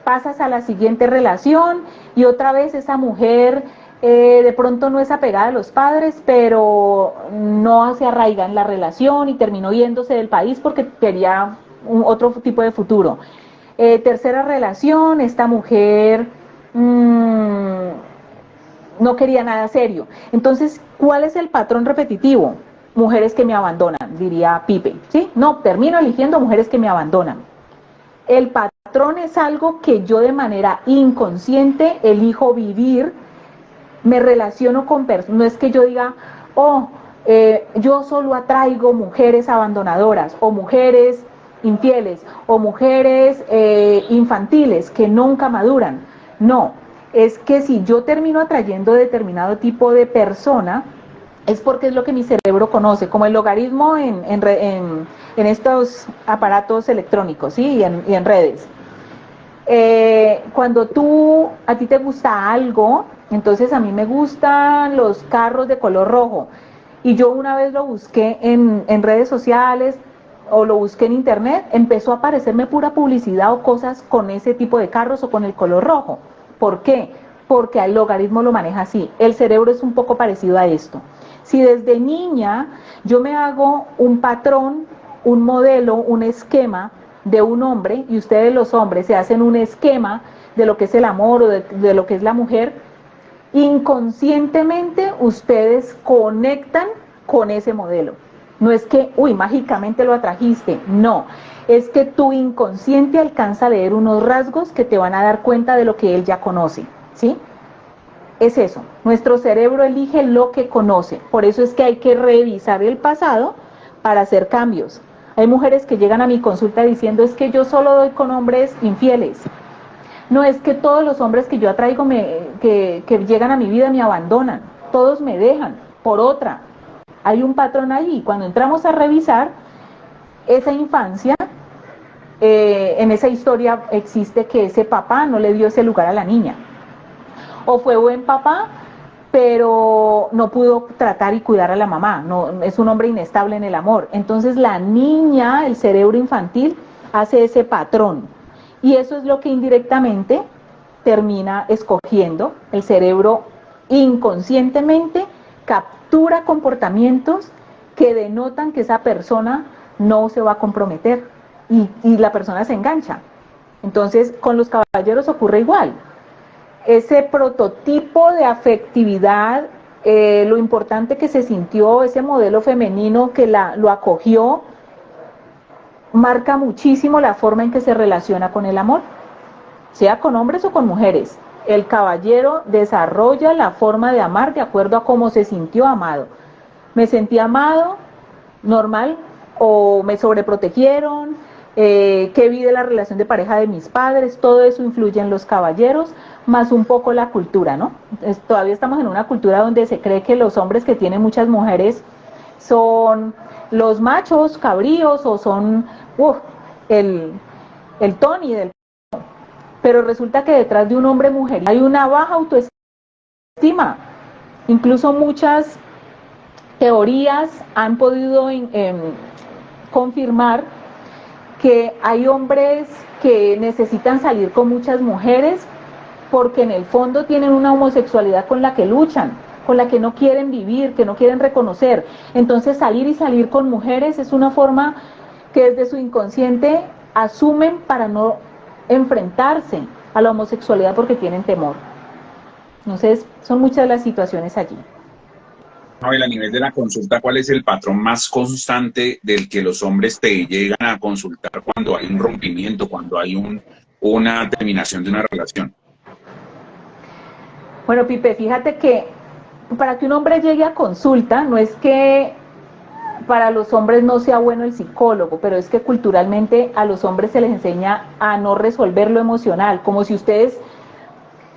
Pasas a la siguiente relación y otra vez esa mujer de pronto no es apegada a los padres, pero no se arraiga en la relación y terminó yéndose del país porque quería otro tipo de futuro. Tercera relación, esta mujer no quería nada serio. Entonces, ¿cuál es el patrón repetitivo? Mujeres que me abandonan, diría Pipe, ¿sí? No, termino eligiendo mujeres que me abandonan. El patrón es algo que yo de manera inconsciente elijo vivir, me relaciono con personas, no es que yo diga, yo solo atraigo mujeres abandonadoras, o mujeres infieles, o mujeres infantiles que nunca maduran. No, es que si yo termino atrayendo determinado tipo de persona, es porque es lo que mi cerebro conoce, como el logaritmo en estos aparatos electrónicos, ¿sí? y en redes. Cuando a ti te gusta algo, entonces a mí me gustan los carros de color rojo, y yo una vez lo busqué en redes sociales, o lo busqué en internet, empezó a aparecerme pura publicidad o cosas con ese tipo de carros o con el color rojo. ¿Por qué? Porque el logaritmo lo maneja así. El cerebro es un poco parecido a esto. Si desde niña yo me hago un patrón, un modelo, un esquema de un hombre, y ustedes los hombres se hacen un esquema de lo que es el amor o de lo que es la mujer, inconscientemente ustedes conectan con ese modelo. No es que, mágicamente lo atrajiste, no. Es que tu inconsciente alcanza a leer unos rasgos que te van a dar cuenta de lo que él ya conoce, ¿sí? Es eso, nuestro cerebro elige lo que conoce, por eso es que hay que revisar el pasado para hacer cambios. Hay mujeres que llegan a mi consulta diciendo, es que yo solo doy con hombres infieles. No, es que todos los hombres que yo atraigo que llegan a mi vida me abandonan, todos me dejan por otra. Hay un patrón ahí. Cuando entramos a revisar esa infancia, en esa historia existe que ese papá no le dio ese lugar a la niña. O fue buen papá, pero no pudo tratar y cuidar a la mamá. No, es un hombre inestable en el amor. Entonces la niña, el cerebro infantil, hace ese patrón. Y eso es lo que indirectamente termina escogiendo. El cerebro inconscientemente captura comportamientos que denotan que esa persona no se va a comprometer y la persona se engancha. Entonces, con los caballeros ocurre igual. Ese prototipo de afectividad, lo importante que se sintió, ese modelo femenino que lo acogió, marca muchísimo la forma en que se relaciona con el amor, sea con hombres o con mujeres. El caballero desarrolla la forma de amar de acuerdo a cómo se sintió amado. Me sentí amado, normal, o me sobreprotegieron, qué vi de la relación de pareja de mis padres, todo eso influye en los caballeros, más un poco la cultura, ¿no? Todavía estamos en una cultura donde se cree que los hombres que tienen muchas mujeres son los machos cabríos o son el Tony del... Pero resulta que detrás de un hombre mujer hay una baja autoestima. Incluso muchas teorías han podido confirmar que hay hombres que necesitan salir con muchas mujeres porque en el fondo tienen una homosexualidad con la que luchan, con la que no quieren vivir, que no quieren reconocer. Entonces salir con mujeres es una forma que desde su inconsciente asumen para no enfrentarse a la homosexualidad porque tienen temor. Entonces son muchas las situaciones allí. Noel, a nivel de la consulta, ¿cuál es el patrón más constante del que los hombres te llegan a consultar cuando hay un rompimiento, cuando hay una terminación de una relación? Bueno, Pipe, fíjate que para que un hombre llegue a consulta, no es que para los hombres no sea bueno el psicólogo, pero es que culturalmente a los hombres se les enseña a no resolver lo emocional, como si ustedes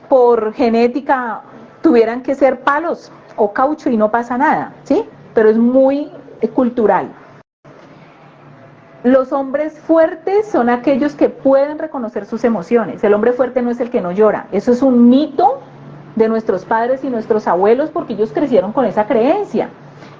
por genética tuvieran que ser palos o caucho y no pasa nada, ¿sí? Pero es muy cultural. Los hombres fuertes son aquellos que pueden reconocer sus emociones. El hombre fuerte no es el que no llora. Eso es un mito de nuestros padres y nuestros abuelos porque ellos crecieron con esa creencia.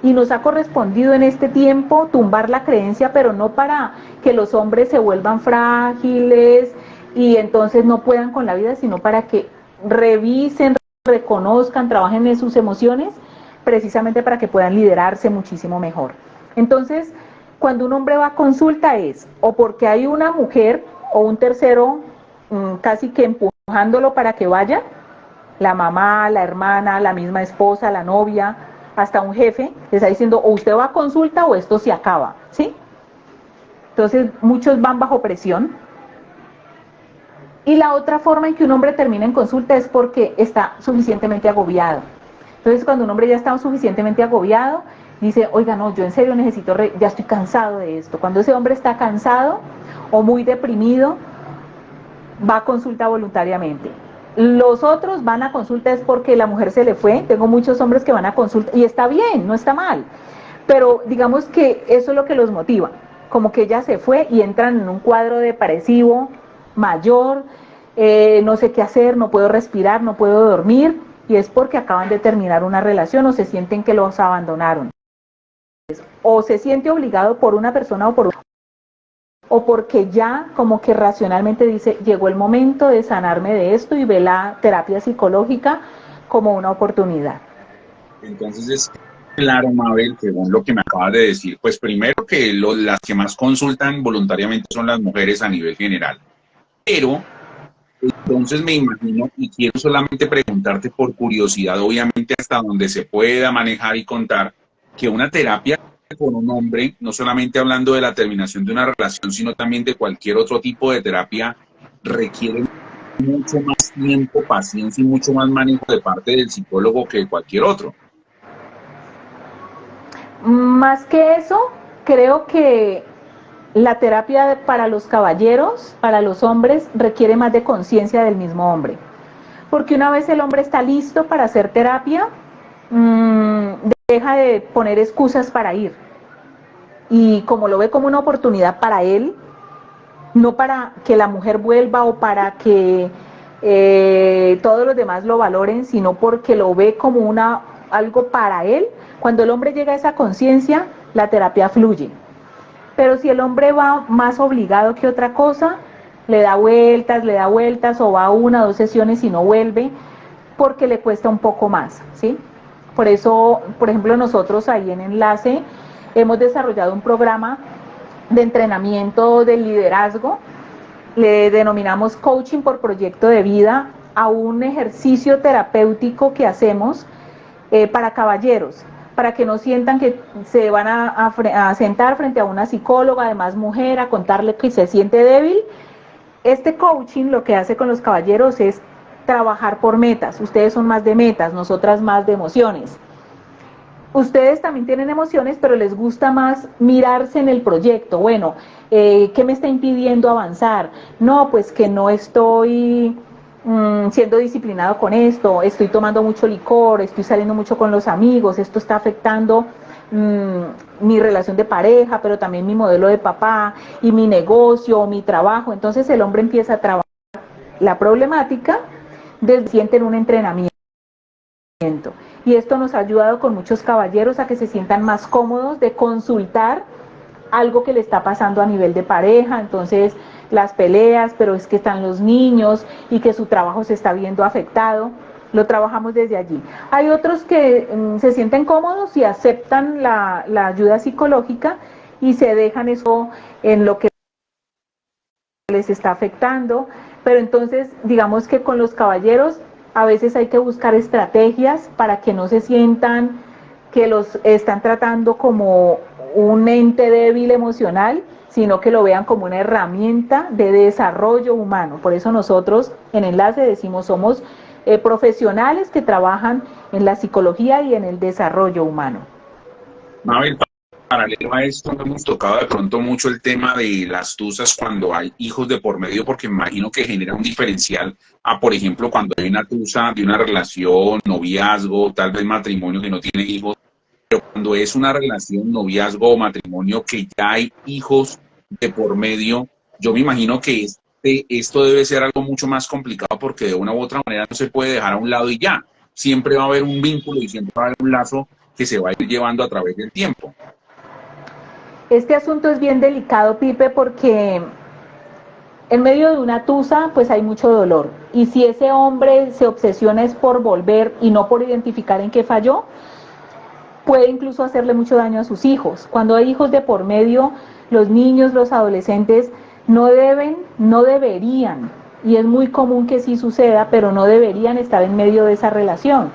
Y nos ha correspondido en este tiempo tumbar la creencia, pero no para que los hombres se vuelvan frágiles y entonces no puedan con la vida, sino para que revisen reconozcan, trabajen en sus emociones, precisamente para que puedan liderarse muchísimo mejor. Entonces, cuando un hombre va a consulta es o porque hay una mujer o un tercero casi que empujándolo para que vaya, la mamá, la hermana, la misma esposa, la novia, hasta un jefe, le está diciendo o usted va a consulta o esto se acaba, ¿sí? Entonces muchos van bajo presión. Y la otra forma en que un hombre termina en consulta es porque está suficientemente agobiado. Entonces cuando un hombre ya está suficientemente agobiado, dice, oiga, no, yo en serio necesito, ya estoy cansado de esto. Cuando ese hombre está cansado o muy deprimido, va a consulta voluntariamente. Los otros van a consulta es porque la mujer se le fue. Tengo muchos hombres que van a consulta y está bien, no está mal. Pero digamos que eso es lo que los motiva. Como que ella se fue y entran en un cuadro depresivo mayor, no sé qué hacer, no puedo respirar, no puedo dormir, y es porque acaban de terminar una relación o se sienten que los abandonaron. O se siente obligado por una persona o porque ya como que racionalmente dice, llegó el momento de sanarme de esto y ve la terapia psicológica como una oportunidad. Entonces es claro, Mabel, según lo que me acabas de decir, pues primero que las que más consultan voluntariamente son las mujeres a nivel general. Pero entonces me imagino, y quiero solamente preguntarte por curiosidad, obviamente hasta donde se pueda manejar y contar, que una terapia con un hombre, no solamente hablando de la terminación de una relación, sino también de cualquier otro tipo de terapia, requiere mucho más tiempo, paciencia y mucho más manejo de parte del psicólogo que de cualquier otro. Más que eso, creo que la terapia para los caballeros, para los hombres, requiere más de conciencia del mismo hombre. Porque una vez el hombre está listo para hacer terapia, deja de poner excusas para ir. Y como lo ve como una oportunidad para él, no para que la mujer vuelva o para que todos los demás lo valoren, sino porque lo ve como algo para él. Cuando el hombre llega a esa conciencia, la terapia fluye. Pero si el hombre va más obligado que otra cosa, le da vueltas o va a 1 o 2 sesiones y no vuelve, porque le cuesta un poco más, ¿sí? Por eso, por ejemplo, nosotros ahí en Enlace hemos desarrollado un programa de entrenamiento del liderazgo, le denominamos coaching por proyecto de vida, a un ejercicio terapéutico que hacemos para caballeros, para que no sientan que se van a sentar frente a una psicóloga, además mujer, a contarle que se siente débil. Este coaching lo que hace con los caballeros es trabajar por metas. Ustedes son más de metas, nosotras más de emociones. Ustedes también tienen emociones, pero les gusta más mirarse en el proyecto. Bueno, ¿qué me está impidiendo avanzar? No, pues que no estoy siendo disciplinado con esto, estoy tomando mucho licor, estoy saliendo mucho con los amigos, esto está afectando mi relación de pareja, pero también mi modelo de papá y mi negocio, mi trabajo. Entonces el hombre empieza a trabajar la problemática desde sienten un entrenamiento. Y esto nos ha ayudado con muchos caballeros a que se sientan más cómodos de consultar algo que le está pasando a nivel de pareja, entonces las peleas, pero es que están los niños y que su trabajo se está viendo afectado, lo trabajamos desde allí. Hay otros que se sienten cómodos y aceptan la ayuda psicológica y se dejan eso en lo que les está afectando, pero entonces digamos que con los caballeros a veces hay que buscar estrategias para que no se sientan que los están tratando como un ente débil emocional, sino que lo vean como una herramienta de desarrollo humano. Por eso nosotros en Enlace decimos somos profesionales que trabajan en la psicología y en el desarrollo humano. Mabel, paralelo a esto, hemos tocado de pronto mucho el tema de las tusas cuando hay hijos de por medio, porque me imagino que genera un diferencial a, por ejemplo, cuando hay una tusa de una relación, noviazgo, tal vez matrimonio que no tiene hijos, pero cuando es una relación, noviazgo o matrimonio que ya hay hijos de por medio, yo me imagino que esto debe ser algo mucho más complicado porque de una u otra manera no se puede dejar a un lado y ya. Siempre va a haber un vínculo y siempre va a haber un lazo que se va a ir llevando a través del tiempo. Este asunto es bien delicado, Pipe, porque En medio de una tusa, pues hay mucho dolor. Y si ese hombre se obsesiona es por volver y no por identificar en qué falló, puede incluso hacerle mucho daño a sus hijos. Cuando hay hijos de por medio, los niños, los adolescentes no deberían, y es muy común que sí suceda, pero no deberían estar en medio de esa relación.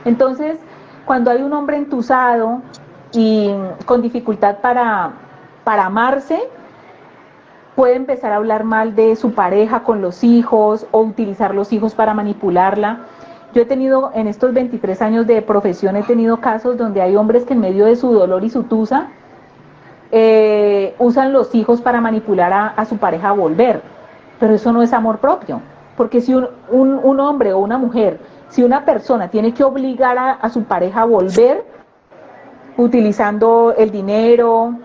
Entonces, cuando hay un hombre entusado y con dificultad para amarse, puede empezar a hablar mal de su pareja con los hijos o utilizar los hijos para manipularla. Yo he tenido, en estos 23 años de profesión, he tenido casos donde hay hombres que en medio de su dolor y su tusa usan los hijos para manipular a su pareja a volver. Pero eso no es amor propio, porque si un hombre o una mujer, si una persona tiene que obligar a su pareja a volver, utilizando el dinero,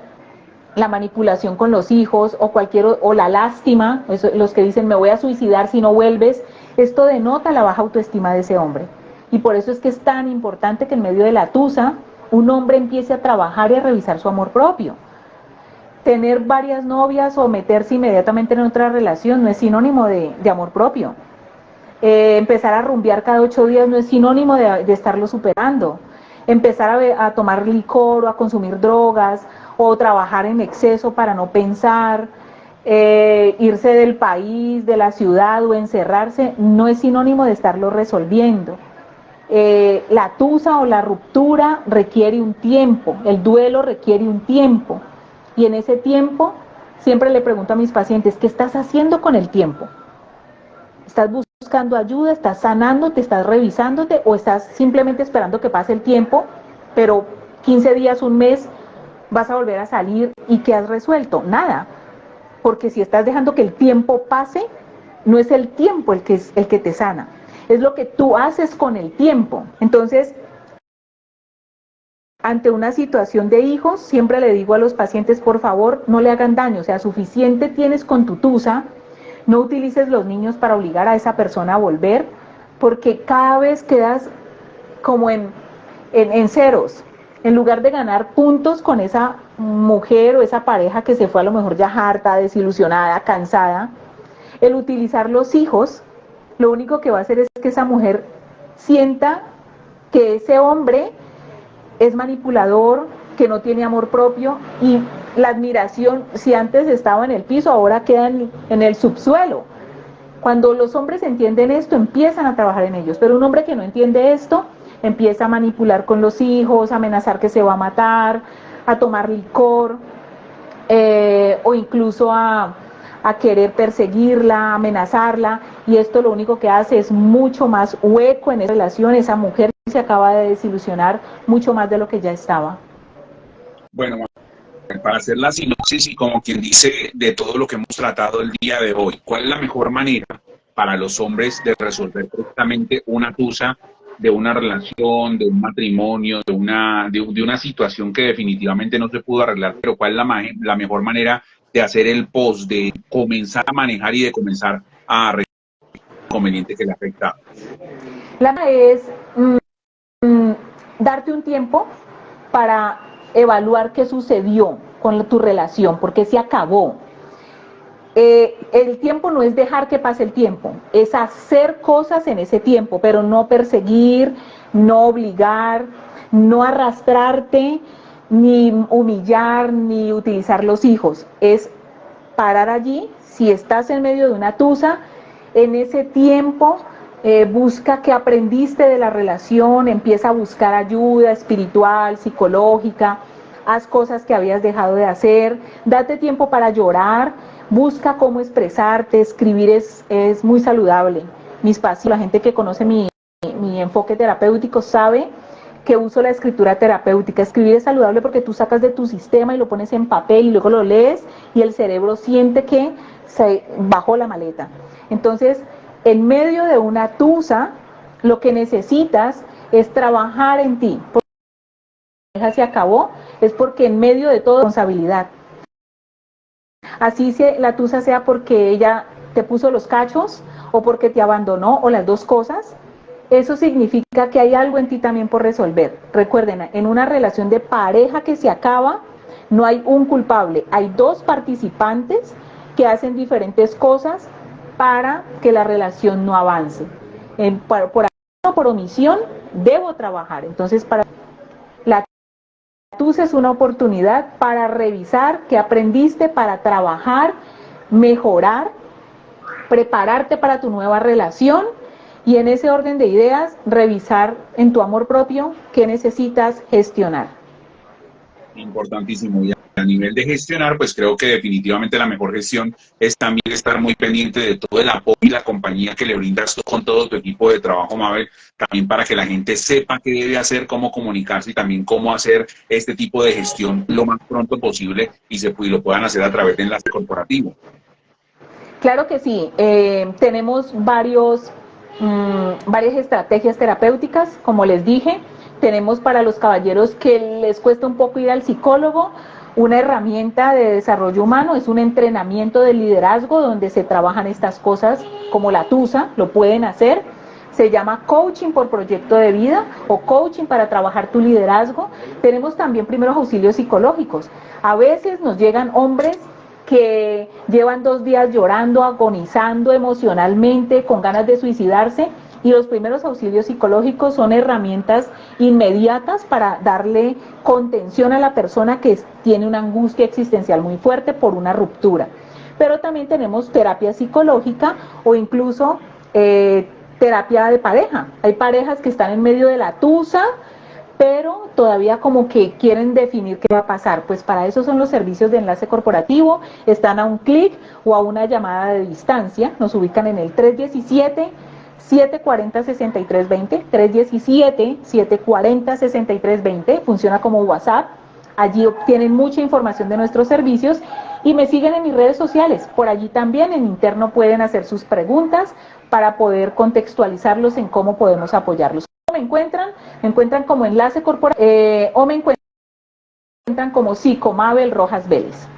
la manipulación con los hijos o la lástima, los que dicen me voy a suicidar si no vuelves, esto denota la baja autoestima de ese hombre. Y por eso es que es tan importante que en medio de la tusa un hombre empiece a trabajar y a revisar su amor propio. Tener varias novias o meterse inmediatamente en otra relación no es sinónimo de amor propio. Empezar a rumbear cada 8 días no es sinónimo de estarlo superando. Empezar a tomar licor o a consumir drogas o trabajar en exceso para no pensar, irse del país, de la ciudad o encerrarse, no es sinónimo de estarlo resolviendo. La tusa o la ruptura requiere un tiempo, el duelo requiere un tiempo, y en ese tiempo siempre le pregunto a mis pacientes, ¿qué estás haciendo con el tiempo? ¿Estás buscando ayuda? ¿Estás sanándote? ¿Estás revisándote? ¿O estás simplemente esperando que pase el tiempo, pero 15 días, un mes, vas a volver a salir y qué has resuelto? Nada, porque si estás dejando que el tiempo pase, no es el tiempo el que te sana, es lo que tú haces con el tiempo. Entonces, ante una situación de hijos, siempre le digo a los pacientes, por favor, no le hagan daño, o sea, suficiente tienes con tu tusa, no utilices los niños para obligar a esa persona a volver, porque cada vez quedas como en ceros. En lugar de ganar puntos con esa mujer o esa pareja que se fue a lo mejor ya harta, desilusionada, cansada, el utilizar los hijos, lo único que va a hacer es que esa mujer sienta que ese hombre es manipulador, que no tiene amor propio, y la admiración, si antes estaba en el piso, ahora queda en el subsuelo. Cuando los hombres entienden esto, empiezan a trabajar en ellos, pero un hombre que no entiende esto, empieza a manipular con los hijos, a amenazar que se va a matar, a tomar licor, o incluso a querer perseguirla, amenazarla, y esto lo único que hace es mucho más hueco en esa relación. Esa mujer se acaba de desilusionar mucho más de lo que ya estaba. Bueno, para hacer la sinopsis y como quien dice de todo lo que hemos tratado el día de hoy, ¿cuál es la mejor manera para los hombres de resolver correctamente una tusa de una relación, de un matrimonio, de una situación que definitivamente no se pudo arreglar, pero cuál es la mejor manera de hacer el post, de comenzar a manejar y de comenzar a arreglar el inconveniente que le afecta? La es darte un tiempo para evaluar qué sucedió con tu relación, porque se acabó. El tiempo no es dejar que pase el tiempo, es hacer cosas en ese tiempo, pero no perseguir, no obligar, no arrastrarte, ni humillar, ni utilizar los hijos. Es parar allí. Si estás en medio de una tusa, en ese tiempo busca qué aprendiste de la relación, empieza a buscar ayuda espiritual, psicológica, haz cosas que habías dejado de hacer, date tiempo para llorar, busca cómo expresarte, escribir es muy saludable. Mis pacientes, la gente que conoce mi enfoque terapéutico sabe que uso la escritura terapéutica. Escribir es saludable porque tú sacas de tu sistema y lo pones en papel y luego lo lees y el cerebro siente que se bajó la maleta. Entonces, en medio de una tusa, lo que necesitas es trabajar en ti. Porque la pareja se acabó, es porque en medio de todo responsabilidad. Así la tusa sea porque ella te puso los cachos o porque te abandonó o las dos cosas, eso significa que hay algo en ti también por resolver. Recuerden, en una relación de pareja que se acaba, no hay un culpable, hay dos participantes que hacen diferentes cosas para que la relación no avance. Por omisión, debo trabajar. Entonces, para la TUS es una oportunidad para revisar qué aprendiste, para trabajar, mejorar, prepararte para tu nueva relación y en ese orden de ideas, revisar en tu amor propio qué necesitas gestionar. Importantísimo. Y a nivel de gestionar, pues creo que definitivamente la mejor gestión es también estar muy pendiente de todo el apoyo y la compañía que le brindas tú con todo tu equipo de trabajo, Mabel, también para que la gente sepa qué debe hacer, cómo comunicarse y también cómo hacer este tipo de gestión lo más pronto posible y lo puedan hacer a través de enlace corporativo. Claro que sí, tenemos varias estrategias terapéuticas, como les dije. Tenemos para los caballeros que les cuesta un poco ir al psicólogo, una herramienta de desarrollo humano, es un entrenamiento de liderazgo donde se trabajan estas cosas como la TUSA, lo pueden hacer. Se llama coaching por proyecto de vida o coaching para trabajar tu liderazgo. Tenemos también primeros auxilios psicológicos. A veces nos llegan hombres que llevan 2 días llorando, agonizando emocionalmente, con ganas de suicidarse, y los primeros auxilios psicológicos son herramientas inmediatas para darle contención a la persona que tiene una angustia existencial muy fuerte por una ruptura. Pero también tenemos terapia psicológica o incluso terapia de pareja. Hay parejas que están en medio de la tusa, pero todavía como que quieren definir qué va a pasar. Pues para eso son los servicios de enlace corporativo, están a un clic o a una llamada de distancia. Nos ubican en el 317-740-6320, 317-740-6320, funciona como WhatsApp. Allí obtienen mucha información de nuestros servicios y me siguen en mis redes sociales. Por allí también en interno pueden hacer sus preguntas para poder contextualizarlos en cómo podemos apoyarlos. Me encuentran como enlace corporativo o me encuentran como Mabel Rojas Vélez.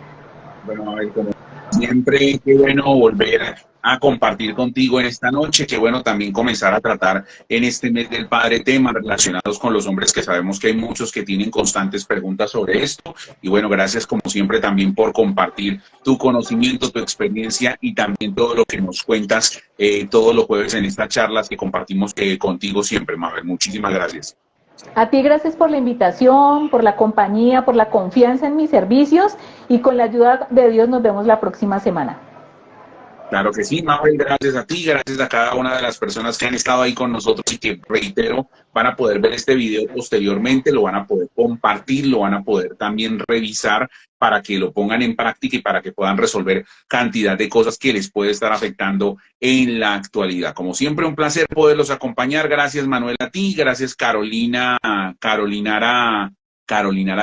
Bueno, Mabel, como siempre, qué bueno volver a compartir contigo en esta noche, qué bueno también comenzar a tratar en este mes del Padre temas relacionados con los hombres, que sabemos que hay muchos que tienen constantes preguntas sobre esto. Y bueno, gracias como siempre también por compartir tu conocimiento, tu experiencia y también todo lo que nos cuentas todos los jueves en estas charlas que compartimos contigo siempre, Mabel. Muchísimas gracias. A ti gracias por la invitación, por la compañía, por la confianza en mis servicios y con la ayuda de Dios nos vemos la próxima semana. Claro que sí, Mabel, gracias a ti, gracias a cada una de las personas que han estado ahí con nosotros y que, reitero, van a poder ver este video posteriormente, lo van a poder compartir, lo van a poder también revisar para que lo pongan en práctica y para que puedan resolver cantidad de cosas que les puede estar afectando en la actualidad. Como siempre, un placer poderlos acompañar. Gracias, Manuel, a ti, gracias, Carolinara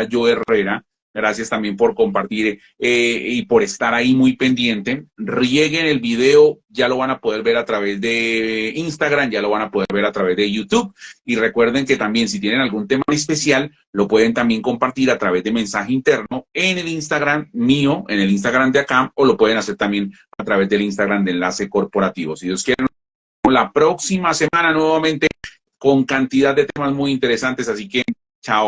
Yo Herrera. Gracias también por compartir y por estar ahí muy pendiente. Rieguen el video, ya lo van a poder ver a través de Instagram, ya lo van a poder ver a través de YouTube. Y recuerden que también si tienen algún tema especial, lo pueden también compartir a través de mensaje interno en el Instagram mío, en el Instagram de acá, o lo pueden hacer también a través del Instagram de Enlace Corporativo. Si Dios quiere, la próxima semana nuevamente con cantidad de temas muy interesantes. Así que, chao.